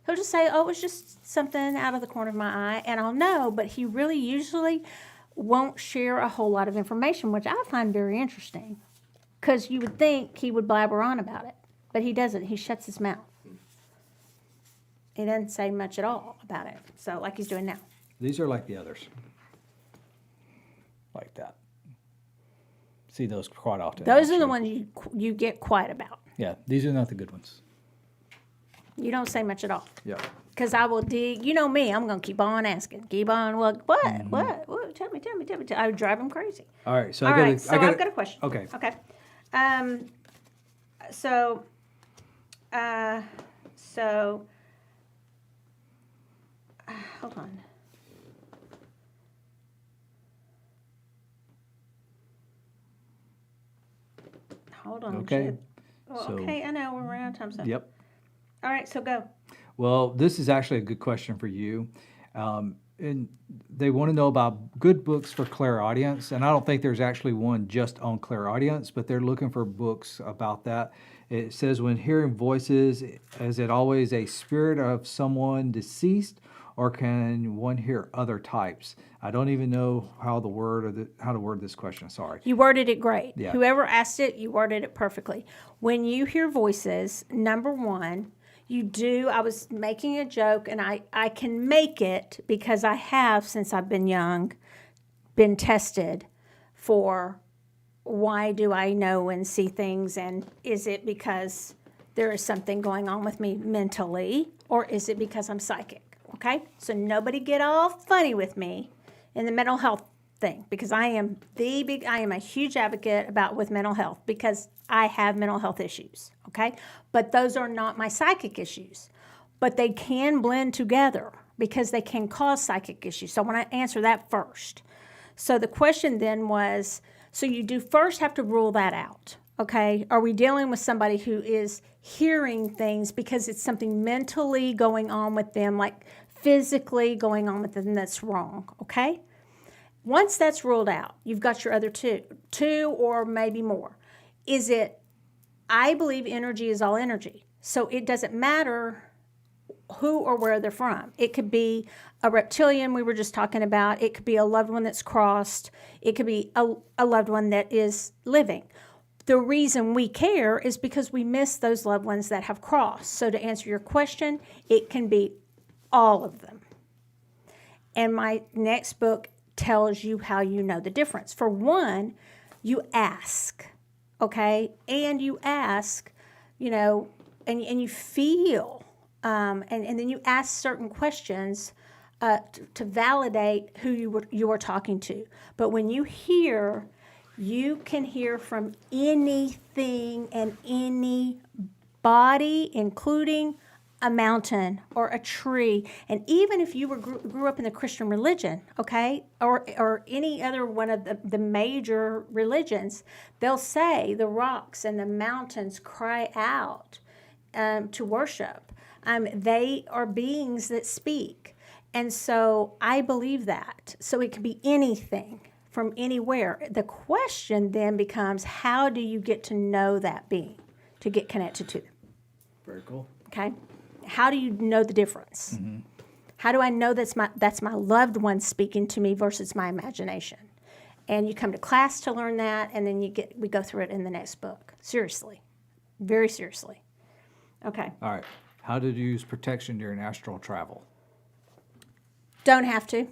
He'll just say, "Oh, it was just something out of the corner of my eye," and I'll know. But he really usually won't share a whole lot of information, which I find very interesting, because you would think he would blabber on about it, but he doesn't. He shuts his mouth. He doesn't say much at all about it. So, like he's doing now. These are like the others. Like that. See those quite often. Those are the actually. ones you get quiet about. Yeah, these are not the good ones. You don't say much at all. Yeah. Because I will dig. You know me. I'm going to keep on asking. Keep on. What? What? Tell me. I would drive him crazy. All right. So All I got right. So I've got a question. Okay. Okay. Hold on. Hold on. Okay. Shit. Well, So- okay, I know we're out of time. So. Yep. All right, so go. Well, this is actually a good question for you. And they want to know about good books for clairaudience. And I don't think there's actually one just on clairaudience, but they're looking for books about that. It says, when hearing voices, is it always a spirit of someone deceased, or can one hear other types? I don't even know how to word this question. Sorry. You worded it great. Yeah. Whoever asked it, you worded it perfectly. When you hear voices, number one, I was making a joke, and I can make it because I have, since I've been young, been tested for why do I know and see things, and is it because there is something going on with me mentally, or is it because I'm psychic? Okay? So nobody get all funny with me in the mental health thing, because I am a huge advocate with mental health, because I have mental health issues, okay? But those are not my psychic issues. But they can blend together because they can cause psychic issues. So I want to answer that first. So the question then was, so you do first have to rule that out, okay? Are we dealing with somebody who is hearing things because it's something mentally going on with them, like physically going on with them that's wrong, okay? Once that's ruled out, you've got your other two or maybe more. I believe energy is all energy. So it doesn't matter who or where they're from. It could be a reptilian we were just talking about. It could be a loved one that's crossed. It could be a loved one that is living. The reason we care is because we miss those loved ones that have crossed. So to answer your question, it can be all of them. And my next book tells you how you know the difference. For one, you ask, okay? And you ask, you know, and you feel, and then you ask certain questions to validate who you were talking to. But when you hear, you can hear from anything and anybody, including a mountain or a tree. And even if you grew up in the Christian religion, okay, or any other one of the major religions, they'll say the rocks and the mountains cry out to worship. They are beings that speak. And so I believe that. So it could be anything from anywhere. The question then becomes, how do you get to know that being, to get connected to them? Very cool. Okay? How do you know the difference? Mm-hmm. How do I know that's my loved one speaking to me versus my imagination? And you come to class to learn that, and then we go through it in the next book. Seriously. Very seriously. Okay. All right. How to use protection during astral travel? Don't have to.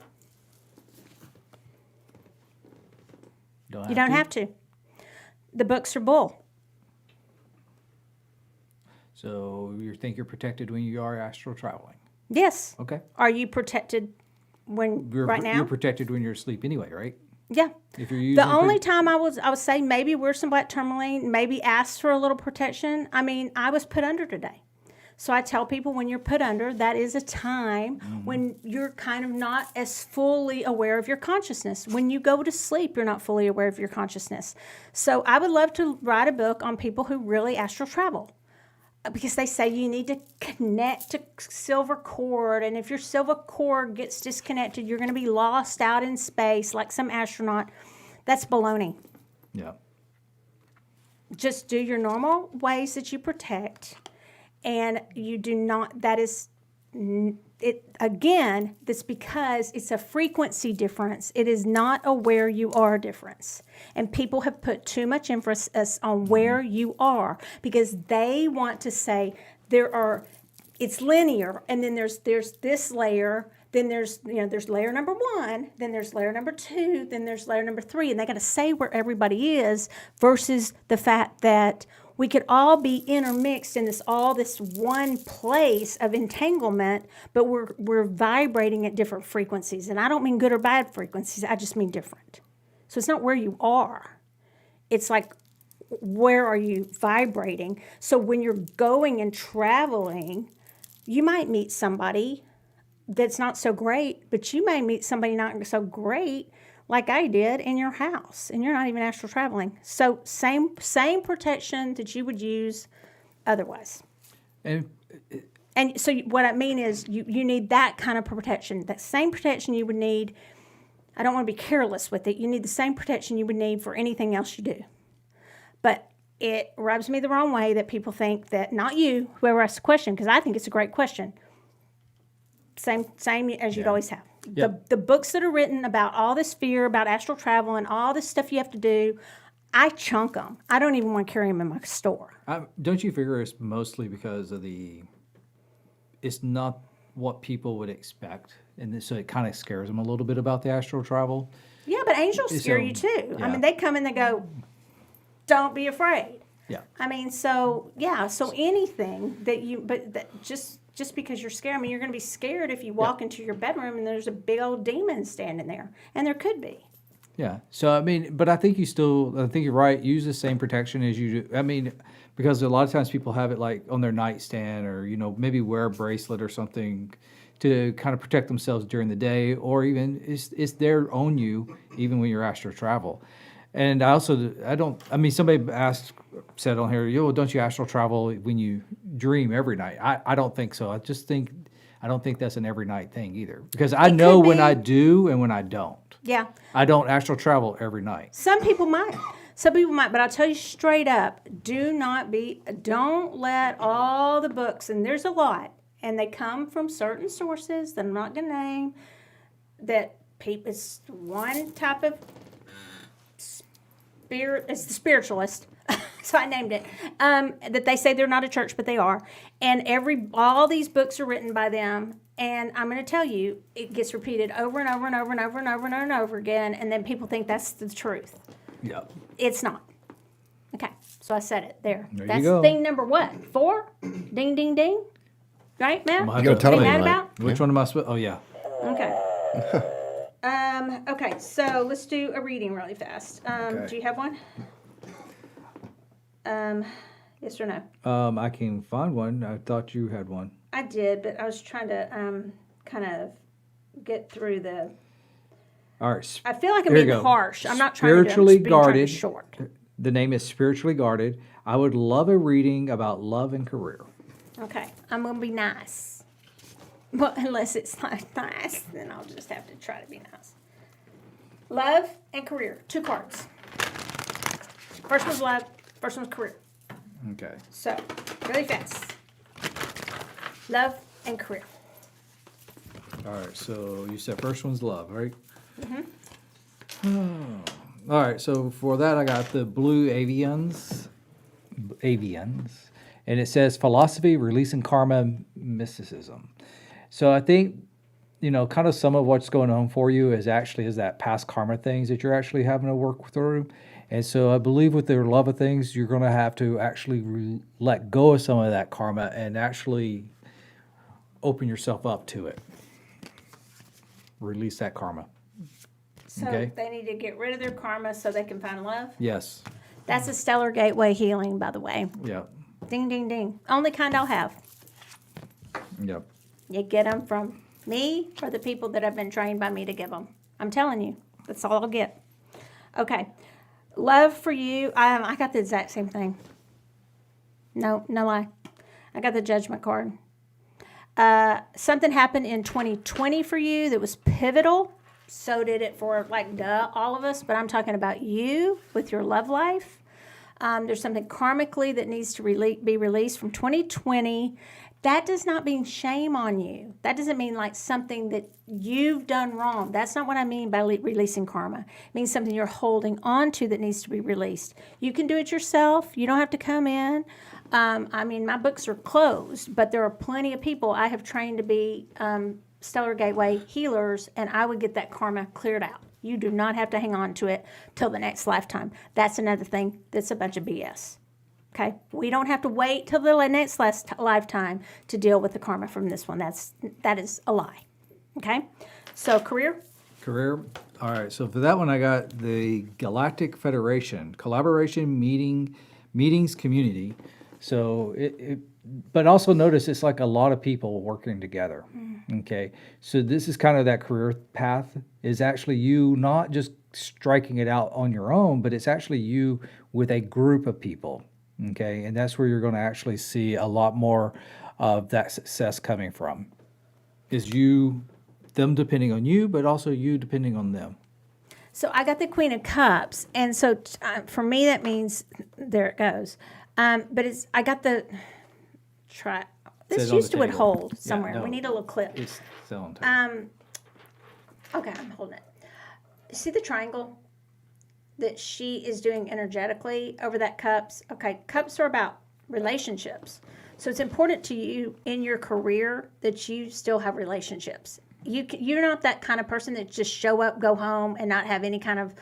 You don't have to. The books are bull. So you think you're protected when you are astral traveling? Yes. Okay. Are you protected right now? You're protected when you're asleep anyway, right? Yeah. If you're using the only time I would say maybe wear some black tourmaline, maybe ask for a little protection. I mean, I was put under today. So I tell people when you're put under, that is a time when you're kind of not as fully aware of your consciousness. When you go to sleep, you're not fully aware of your consciousness. So I would love to write a book on people who really astral travel. Because they say you need to connect to silver cord, and if your silver cord gets disconnected, you're going to be lost out in space like some astronaut. That's baloney. Yeah. Just do your normal ways that you protect, and you do not, that is, it again, that's because it's a frequency difference. It is not a where you are difference. And people have put too much emphasis on where you are because they want to say it's linear, and then there's this layer, then there's layer number 1, then there's layer number 2, then there's layer number 3, and they got to say where everybody is versus the fact that we could all be intermixed in this one place of entanglement, but we're vibrating at different frequencies. And I don't mean good or bad frequencies, I just mean different. So it's not where you are. It's like, where are you vibrating? So when you're going and traveling, you might meet somebody that's not so great, but you may meet somebody not so great like I did in your house, and you're not even astral traveling. So same protection that you would use otherwise. And so what I mean is you need that kind of protection, that same protection you would need. I don't want to be careless with it. You need the same protection you would need for anything else you do. But it rubs me the wrong way that people think that, not you, whoever asked the question, because I think it's a great question. Same as you'd always have. Yep. The books that are written about all this fear, about astral travel, and all this stuff you have to do, I chunk them. I don't even want to carry them in my store. Don't you figure it's mostly because of it's not what people would expect, and so it kind of scares them a little bit about the astral travel? Yeah, but angels scare you too. Yeah. I mean, they come and they go, don't be afraid. Yeah. I mean, so anything just because you're scared, I mean, you're going to be scared if you walk into your bedroom and there's a big old demon standing there, and there could be. Yeah. So, I mean, but I think you're right. Use the same protection as you do. I mean, because a lot of times people have it like on their nightstand, or, maybe wear a bracelet or something to kind of protect themselves during the day, or even it's there on you even when you're astral travel. And somebody said on here, don't you astral travel when you dream every night? I don't think so. I don't think that's an every night thing either, because I know when I do and when I don't. Yeah. I don't astral travel every night. Some people might, but I'll tell you straight up, don't let all the books, and there's a lot, and they come from certain sources that I'm not going to name, that it's one type of spirit, it's the spiritualist. So I named it. That they say they're not a church, but they are. And all these books are written by them. And I'm going to tell you, it gets repeated over and over and over and over and over and over again. And then people think that's the truth. Yep. It's not. Okay. So I said it there. There you That's go. thing number what? 4? Ding, ding, ding. Right, Matt? Well, I You gonna tell Ain't me, that Mike? about? Which one am I supposed? Oh yeah. Okay. Okay, so let's do a reading really fast. Okay. Do you have one? Yes or no? I can find one. I thought you had one. I did, but I was trying to kind of get through the. All right. I feel like I'm Here you being go. harsh. I'm not trying to. I'm Spiritually just being trying to be guarded. short. The name is Spiritually Guarded. I would love a reading about love and career. Okay, I'm gonna be nice. Well, unless it's not nice, then I'll just have to try to be nice. Love and career, 2 cards. First one's love. First one's career. Okay. So, really fast. Love and career. All right. So you said first one's love, right? Mm-hmm. All right. So for that, I got the blue avians, and it says philosophy, releasing karma, mysticism. So I think, kind of some of what's going on for you is that past karma things that you're actually having to work through. And so I believe with their love of things, you're going to have to actually let go of some of that karma and actually open yourself up to it. Release that karma. So Okay. they need to get rid of their karma so they can find love. Yes. That's a stellar gateway healing, by the way. Yeah. Ding, ding, ding. Only kind I'll have. Yep. You get them from me or the people that have been trained by me to give them. I'm telling you, that's all I'll get. Okay. Love for you. I got the exact same thing. No lie. I got the judgment card. Something happened in 2020 for you that was pivotal. So did it for all of us. But I'm talking about you with your love life. There's something karmically that needs to be released from 2020. That does not mean shame on you. That doesn't mean like something that you've done wrong. That's not what I mean by releasing karma. It means something you're holding on to that needs to be released. You can do it yourself. You don't have to come in. My books are closed, but there are plenty of people I have trained to be Stellar Gateway healers, and I would get that karma cleared out. You do not have to hang on to it till the next lifetime. That's another thing that's a bunch of BS. Okay? We don't have to wait till the next lifetime to deal with the karma from this one. That is a lie. Okay? So, career? Career. All right. So for that one, I got the Galactic Federation, collaboration, meetings, community. So but also notice it's like a lot of people working together. Okay. So this is kind of that career path is actually you not just striking it out on your own, but it's actually you with a group of people. Okay. And that's where you're going to actually see a lot more of that success coming from. Is them depending on you, but also you depending on them. So I got the Queen of Cups, and so for me that means there it goes. But I got the try. This Says on used the to would table. hold Yeah, somewhere. no. We need a little clip. It's still on top. Okay, I'm holding it. See the triangle that she is doing energetically over that cups? Okay, cups are about relationships. So it's important to you in your career that you still have relationships. You're not that kind of person that just show up, go home, and not have any kind of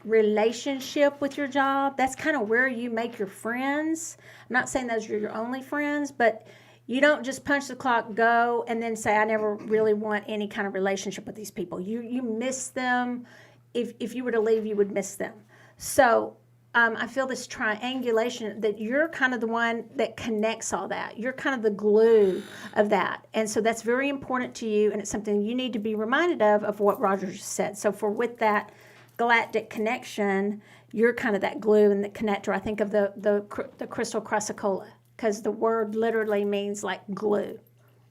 relationship with your job. That's kind of where you make your friends. I'm not saying those are your only friends, but you don't just punch the clock, go, and then say, I never really want any kind of relationship with these people. You miss them. If you were to leave, you would miss them. So I feel this triangulation that you're kind of the one that connects all that. You're kind of the glue of that. And so that's very important to you, and it's something you need to be reminded of what Roger just said. So with that galactic connection, you're kind of that glue and the connector. I think of the crystal chrysocolla, because the word literally means like glue.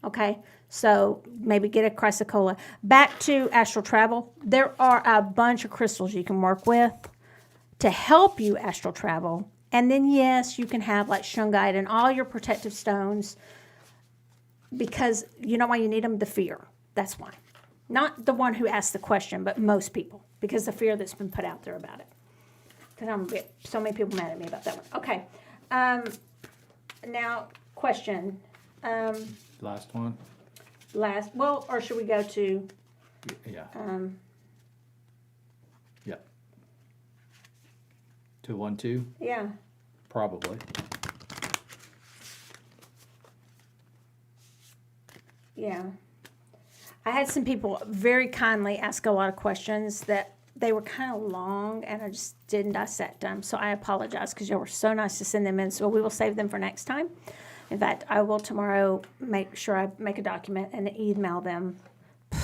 Okay, so maybe get a chrysocolla. Back to astral travel. There are a bunch of crystals you can work with to help you astral travel. And then, yes, you can have like shungite and all your protective stones, because you know why you need them? The fear. That's why. Not the one who asked the question, but most people, because the fear that's been put out there about it. Because I'm gonna get so many people mad at me about that one. Okay. Now, question. Last one. Well, or should we go to, Yeah. Yeah. 2, 1, 2. yeah. Probably. Yeah. I had some people very kindly ask a lot of questions that they were kind of long, and I just didn't dissect them. So I apologize because you were so nice to send them in. So we will save them for next time. In fact, I will tomorrow make sure I make a document and email them.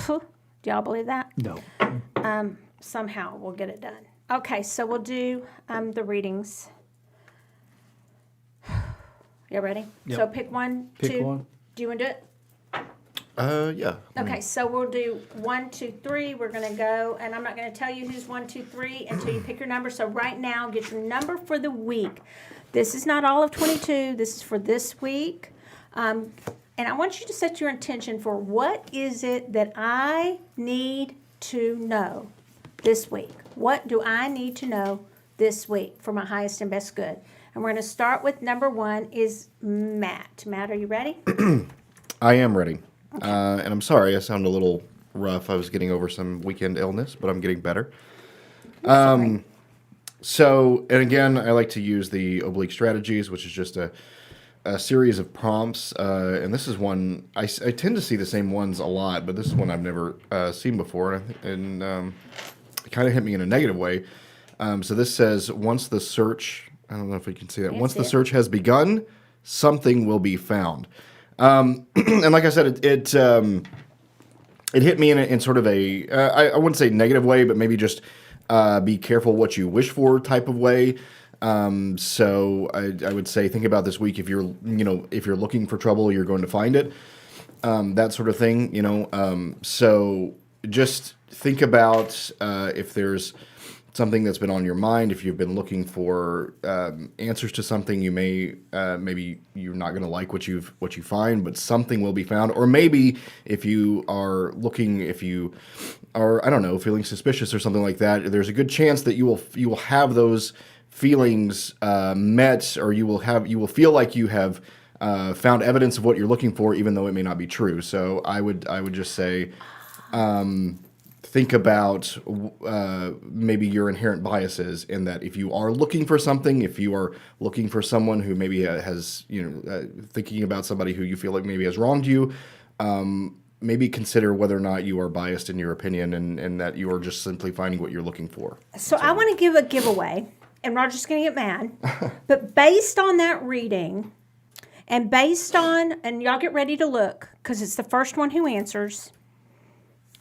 Do y'all believe that? No. Somehow we'll get it done. Okay, so we'll do the readings. You ready? Yep. So pick one, Pick two. one. Do you want to do it? Yeah. Okay, so we'll do 1, 2, 3. We're gonna go, and I'm not gonna tell you who's 1, 2, 3 until you pick your number. So right now, get your number for the week. This is not all of 22. This is for this week, and I want you to set your intention for what is it that I need to know this week. What do I need to know this week for my highest and best good? And we're gonna start with number 1 is Matt. Matt, are you ready? I am ready. And I'm sorry, I sound a little rough. I was getting over some weekend illness, but I'm getting better. So, and again, I like to use the oblique strategies, which is just a series of prompts. And this is one, I tend to see the same ones a lot, but this is one I've never seen before. And it kind of hit me in a negative way. So this says, once the search, I don't know if you can see that. Once the search has begun, something will be found. And like I said, it hit me in sort of a, I wouldn't say negative way, but maybe just be careful what you wish for type of way. So I would say think about this week. If you're looking for trouble, you're going to find it. That sort of thing, so just think about if there's something that's been on your mind. If you've been looking for answers to something, you may maybe you're not going to like what you find, but something will be found. Or maybe if you are looking, if you are, I don't know, feeling suspicious or something like that, there's a good chance that you will have those feelings met, or you will feel like you have found evidence of what you're looking for, even though it may not be true. So I would just say. Think about maybe your inherent biases in that if you are looking for something, if you are looking for someone who maybe has, thinking about somebody who you feel like maybe has wronged you, maybe consider whether or not you are biased in your opinion and that you are just simply finding what you're looking for. So I want to give a giveaway, and Roger's going to get mad, but based on that reading and and y'all get ready to look because it's the first one who answers.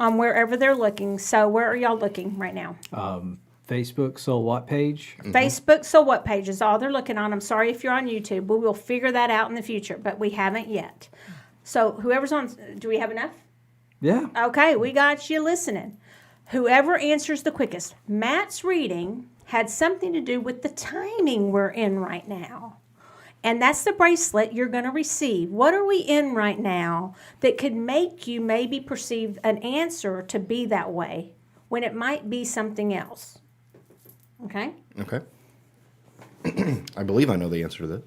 On wherever they're looking. So where are y'all looking right now? Facebook SoulWhat page. Mm-hmm. Facebook SoulWhat page is all they're looking on. I'm sorry if you're on YouTube. We will figure that out in the future, but we haven't yet. So whoever's on, do we have enough? Yeah. Okay, we got you listening. Whoever answers the quickest. Matt's reading had something to do with the timing we're in right now. And that's the bracelet you're going to receive. What are we in right now that could make you maybe perceive an answer to be that way when it might be something else? Okay? Okay. I believe I know the answer to this.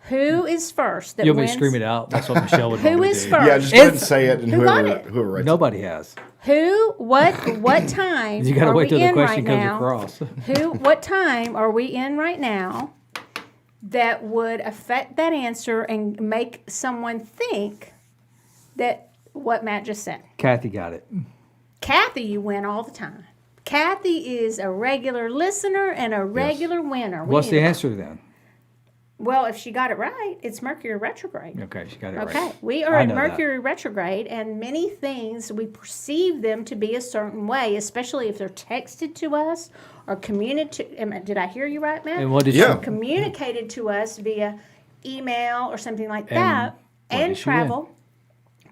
Who is first? You'll be screaming it out. That's what Michelle would Who normally is do. first? Yeah, just go ahead and say it, and Who got it? whoever writes Nobody has. Who? What time? You got to are wait we till the in question right comes now? across. What time are we in right now that would affect that answer and make someone think that what Matt just said? Kathy got it. Kathy, you win all the time. Kathy is a regular listener and a regular winner. What's the answer then? Well, if she got it right, it's Mercury retrograde. Okay, she got it right. Okay, we are I in know that. Mercury retrograde, and many things we perceive them to be a certain way, especially if they're texted to us or communicated. Did I hear you right, Matt? And what did Yeah. Communicated to us via email or something like And that, what and did she win? travel.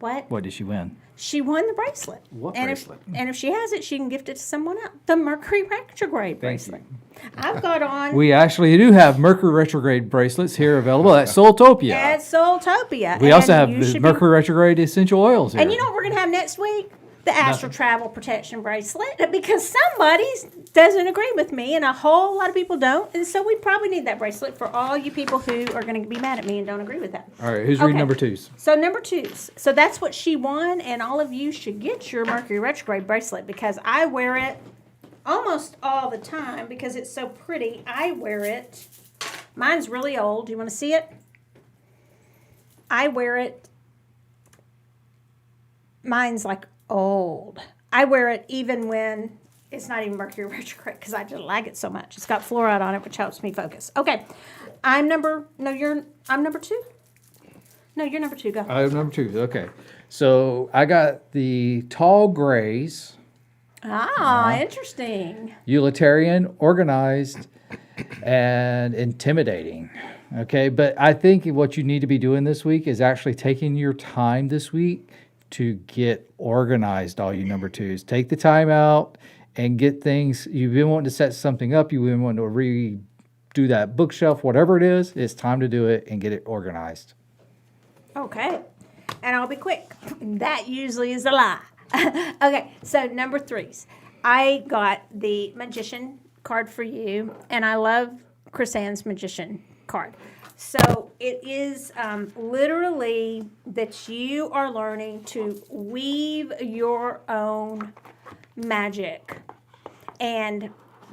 What? What did she win? She won the bracelet. What and bracelet? And if she has it, she can gift it to someone else. The Mercury retrograde bracelet. I've got on. We actually do have Mercury retrograde bracelets here available at Soultopia. At Soultopia. We also And have you the should Mercury retrograde essential oils here. And you know what we're going to have next week? the astral travel protection bracelet because somebody doesn't agree with me and a whole lot of people don't. And so we probably need that bracelet for all you people who are going to be mad at me and don't agree with that. All right, who's reading number twos? So number twos. So that's what she won, and all of you should get your Mercury retrograde bracelet because I wear it almost all the time because it's so pretty. I wear it. Mine's really old. Do you want to see it? I wear it. Mine's like old. I wear it even when it's not even Mercury retrograde because I just like it so much. It's got fluoride on it, which helps me focus. Okay, I'm number two. No, you're number two. Go. I'm number two. Okay, so I got the tall grays. Interesting. Utilitarian, organized, and intimidating. Okay, but I think what you need to be doing this week is actually taking your time this week to get organized, all you number twos. Take the time out and get things. You've been wanting to set something up. You've been wanting to redo that bookshelf, whatever it is. It's time to do it and get it organized. Okay, and I'll be quick. That usually is a lie. Okay, so number threes. I got the Magician card for you, and I love Chris Ann's Magician card. So it is literally that you are learning to weave your own magic. And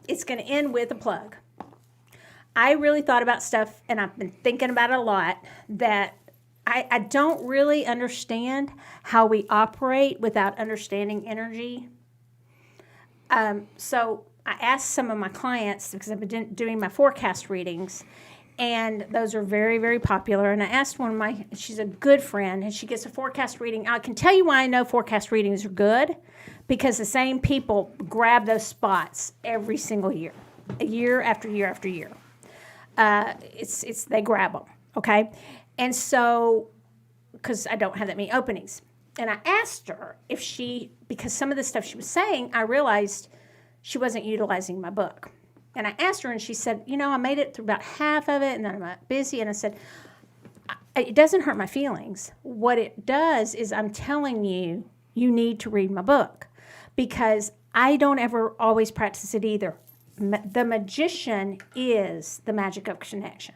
it's going to end with a plug. I really thought about stuff, and I've been thinking about it a lot, that I don't really understand how we operate without understanding energy. So I asked some of my clients, because I've been doing my forecast readings, and those are very, very popular. And I asked one of she's a good friend, and she gets a forecast reading. I can tell you why I know forecast readings are good, because the same people grab those spots every single year, year after year after year. They grab them, okay? And so, because I don't have that many openings. And I asked her if because some of the stuff she was saying, I realized she wasn't utilizing my book. And I asked her, and she said, I made it through about half of it, and then I'm busy. And I said, it doesn't hurt my feelings. What it does is I'm telling you, you need to read my book, because I don't ever always practice it either. The magician is the magic of connection.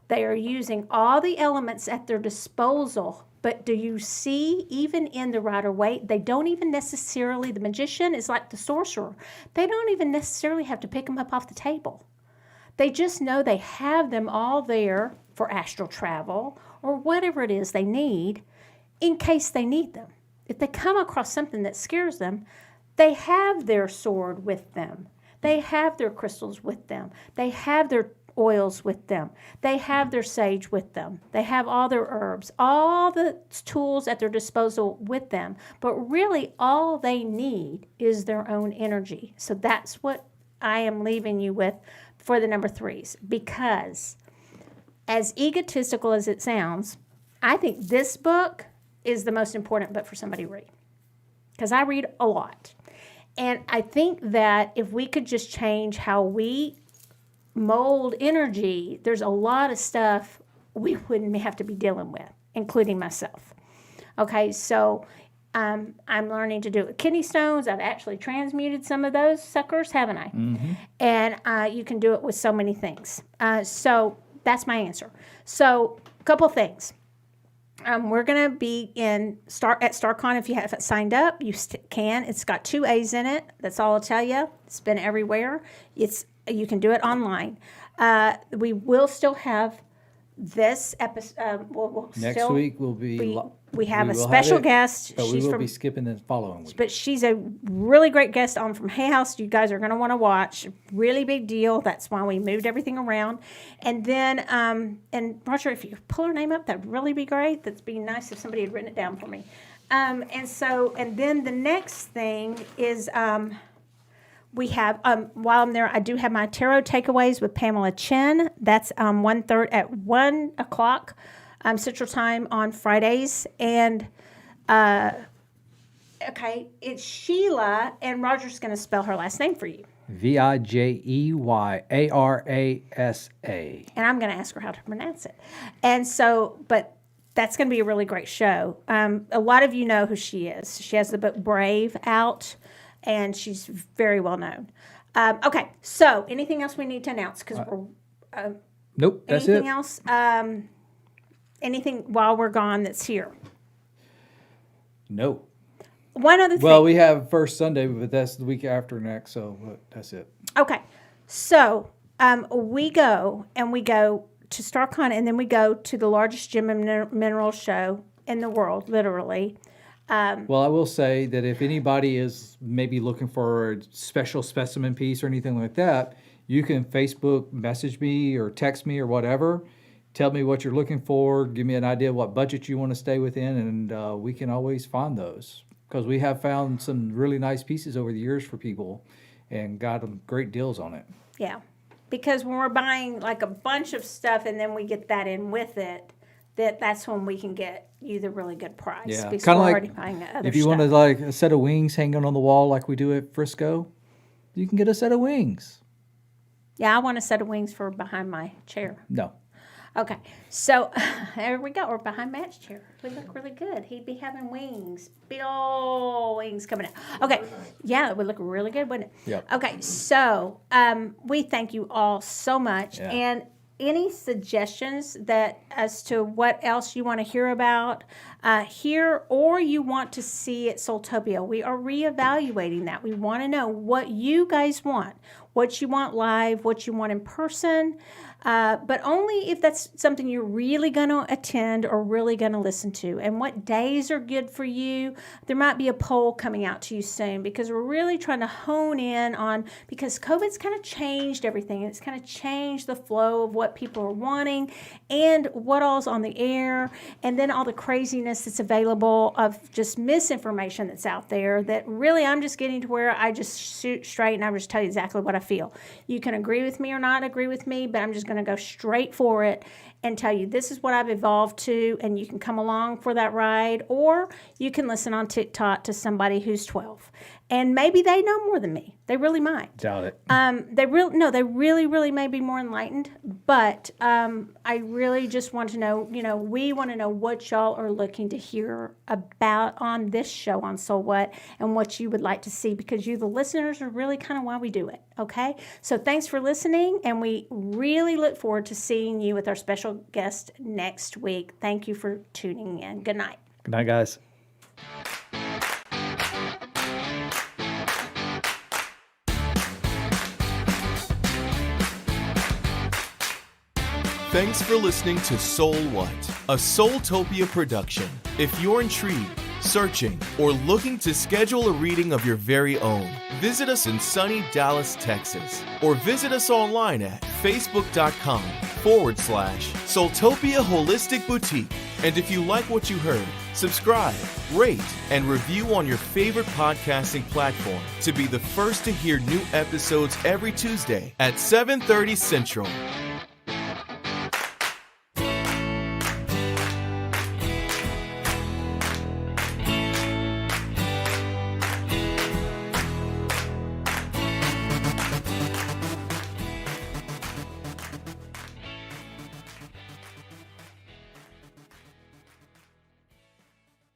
They are using all the elements at their disposal. But do you see, even in the Rider-Waite, they don't even necessarily, the magician is like the sorcerer. They don't even necessarily have to pick them up off the table. They just know they have them all there for astral travel or whatever it is they need in case they need them. If they come across something that scares them, they have their sword with them. They have their crystals with them. They have their oils with them. They have their sage with them. They have all their herbs, all the tools at their disposal with them. But really, all they need is their own energy. So that's what I am leaving you with for the number threes. Because as egotistical as it sounds, I think this book is the most important book for somebody to read. Because I read a lot. And I think that if we could just change how we mold energy, there's a lot of stuff we wouldn't have to be dealing with, including myself. Okay, so I'm learning to do it with kidney stones. I've actually transmuted some of those suckers, haven't I? Mm-hmm. And you can do it with so many things. So that's my answer. So a couple things. We're going to be at StarCon. If you haven't signed up, you can. It's got 2 A's in it. That's all I'll tell you. It's been everywhere. You can do it online. We will still have this episode. Next week will be. We have a special guest. But we will be skipping the following week. But she's a really great guest on from Hay House. You guys are going to want to watch. Really big deal. That's why we moved everything around. And then, and Roger, if you pull her name up, that'd really be great. That'd be nice if somebody had written it down for me. And then the next thing is, we have, while I'm there, I do have my tarot takeaways with Pamela Chen. That's at 1 o'clock Central Time on Fridays. And, it's Sheila, and Roger's going to spell her last name for you. Vijeyarasa. And I'm going to ask her how to pronounce it. And so, but that's going to be a really great show. A lot of you know who she is. She has the book Brave out, and she's very well known. Okay, so anything else we need to announce? Because we're Nope, that's it. anything else? Anything while we're gone that's here? No. One other thing. Well, we have first Sunday, but that's the week after next, so that's it. Okay, so we go to StarCon, and then we go to the largest gem and mineral show in the world, literally. Well, I will say that if anybody is maybe looking for a special specimen piece or anything like that, you can Facebook message me or text me or whatever. Tell me what you're looking for. Give me an idea of what budget you want to stay within, and we can always find those. Because we have found some really nice pieces over the years for people and got them great deals on it. Yeah, because when we're buying like a bunch of stuff and then we get that in with it, that's when we can get you the really good price. Yeah, because kind we're of already like buying the other if you stuff. wanted like a set of wings hanging on the wall like we do at Frisco, you can get a set of wings. Yeah, I want a set of wings for behind my chair. No. Okay, so there we go. We're behind Matt's chair. We look really good. He'd be having wings, big old wings coming out. Okay, yeah, it would look really good, wouldn't it? Yep. Okay, so we thank you all so much. Yeah. And any suggestions that as to what else you want to hear about here, or you want to see at Soultopia, we are reevaluating that. We want to know what you guys want, what you want live, what you want in person. But only if that's something you're really going to attend or really going to listen to. And what days are good for you. There might be a poll coming out to you soon because we're really trying to hone in on, because COVID's kind of changed everything. It's kind of changed the flow of what people are wanting and what all's on the air, and then all the craziness that's available of just misinformation that's out there that really I'm just getting to where I just shoot straight and I just tell you exactly what I feel. You can agree with me or not agree with me, but I'm just going to go straight for it and tell you this is what I've evolved to, and you can come along for that ride, or you can listen on TikTok to somebody who's 12 and maybe they know more than me. They really might. Doubt it. They really may be more enlightened, but I really just want to know, we want to know what y'all are looking to hear about on this show on SoulWhat and what you would like to see, because you, the listeners, are really kind of why we do it, okay? So thanks for listening, and we really look forward to seeing you with our special guest next week. Thank you for tuning in. Good night. Good night, guys. Thanks for listening to SoulWhat, a Soultopia production. If you're intrigued, searching, or looking to schedule a reading of your very own, visit us in sunny Dallas, Texas, or visit us online at facebook.com/Soultopia Holistic Boutique. And if you like what you heard, subscribe, rate, and review on your favorite podcasting platform to be the first to hear new episodes every Tuesday at 7:30 Central.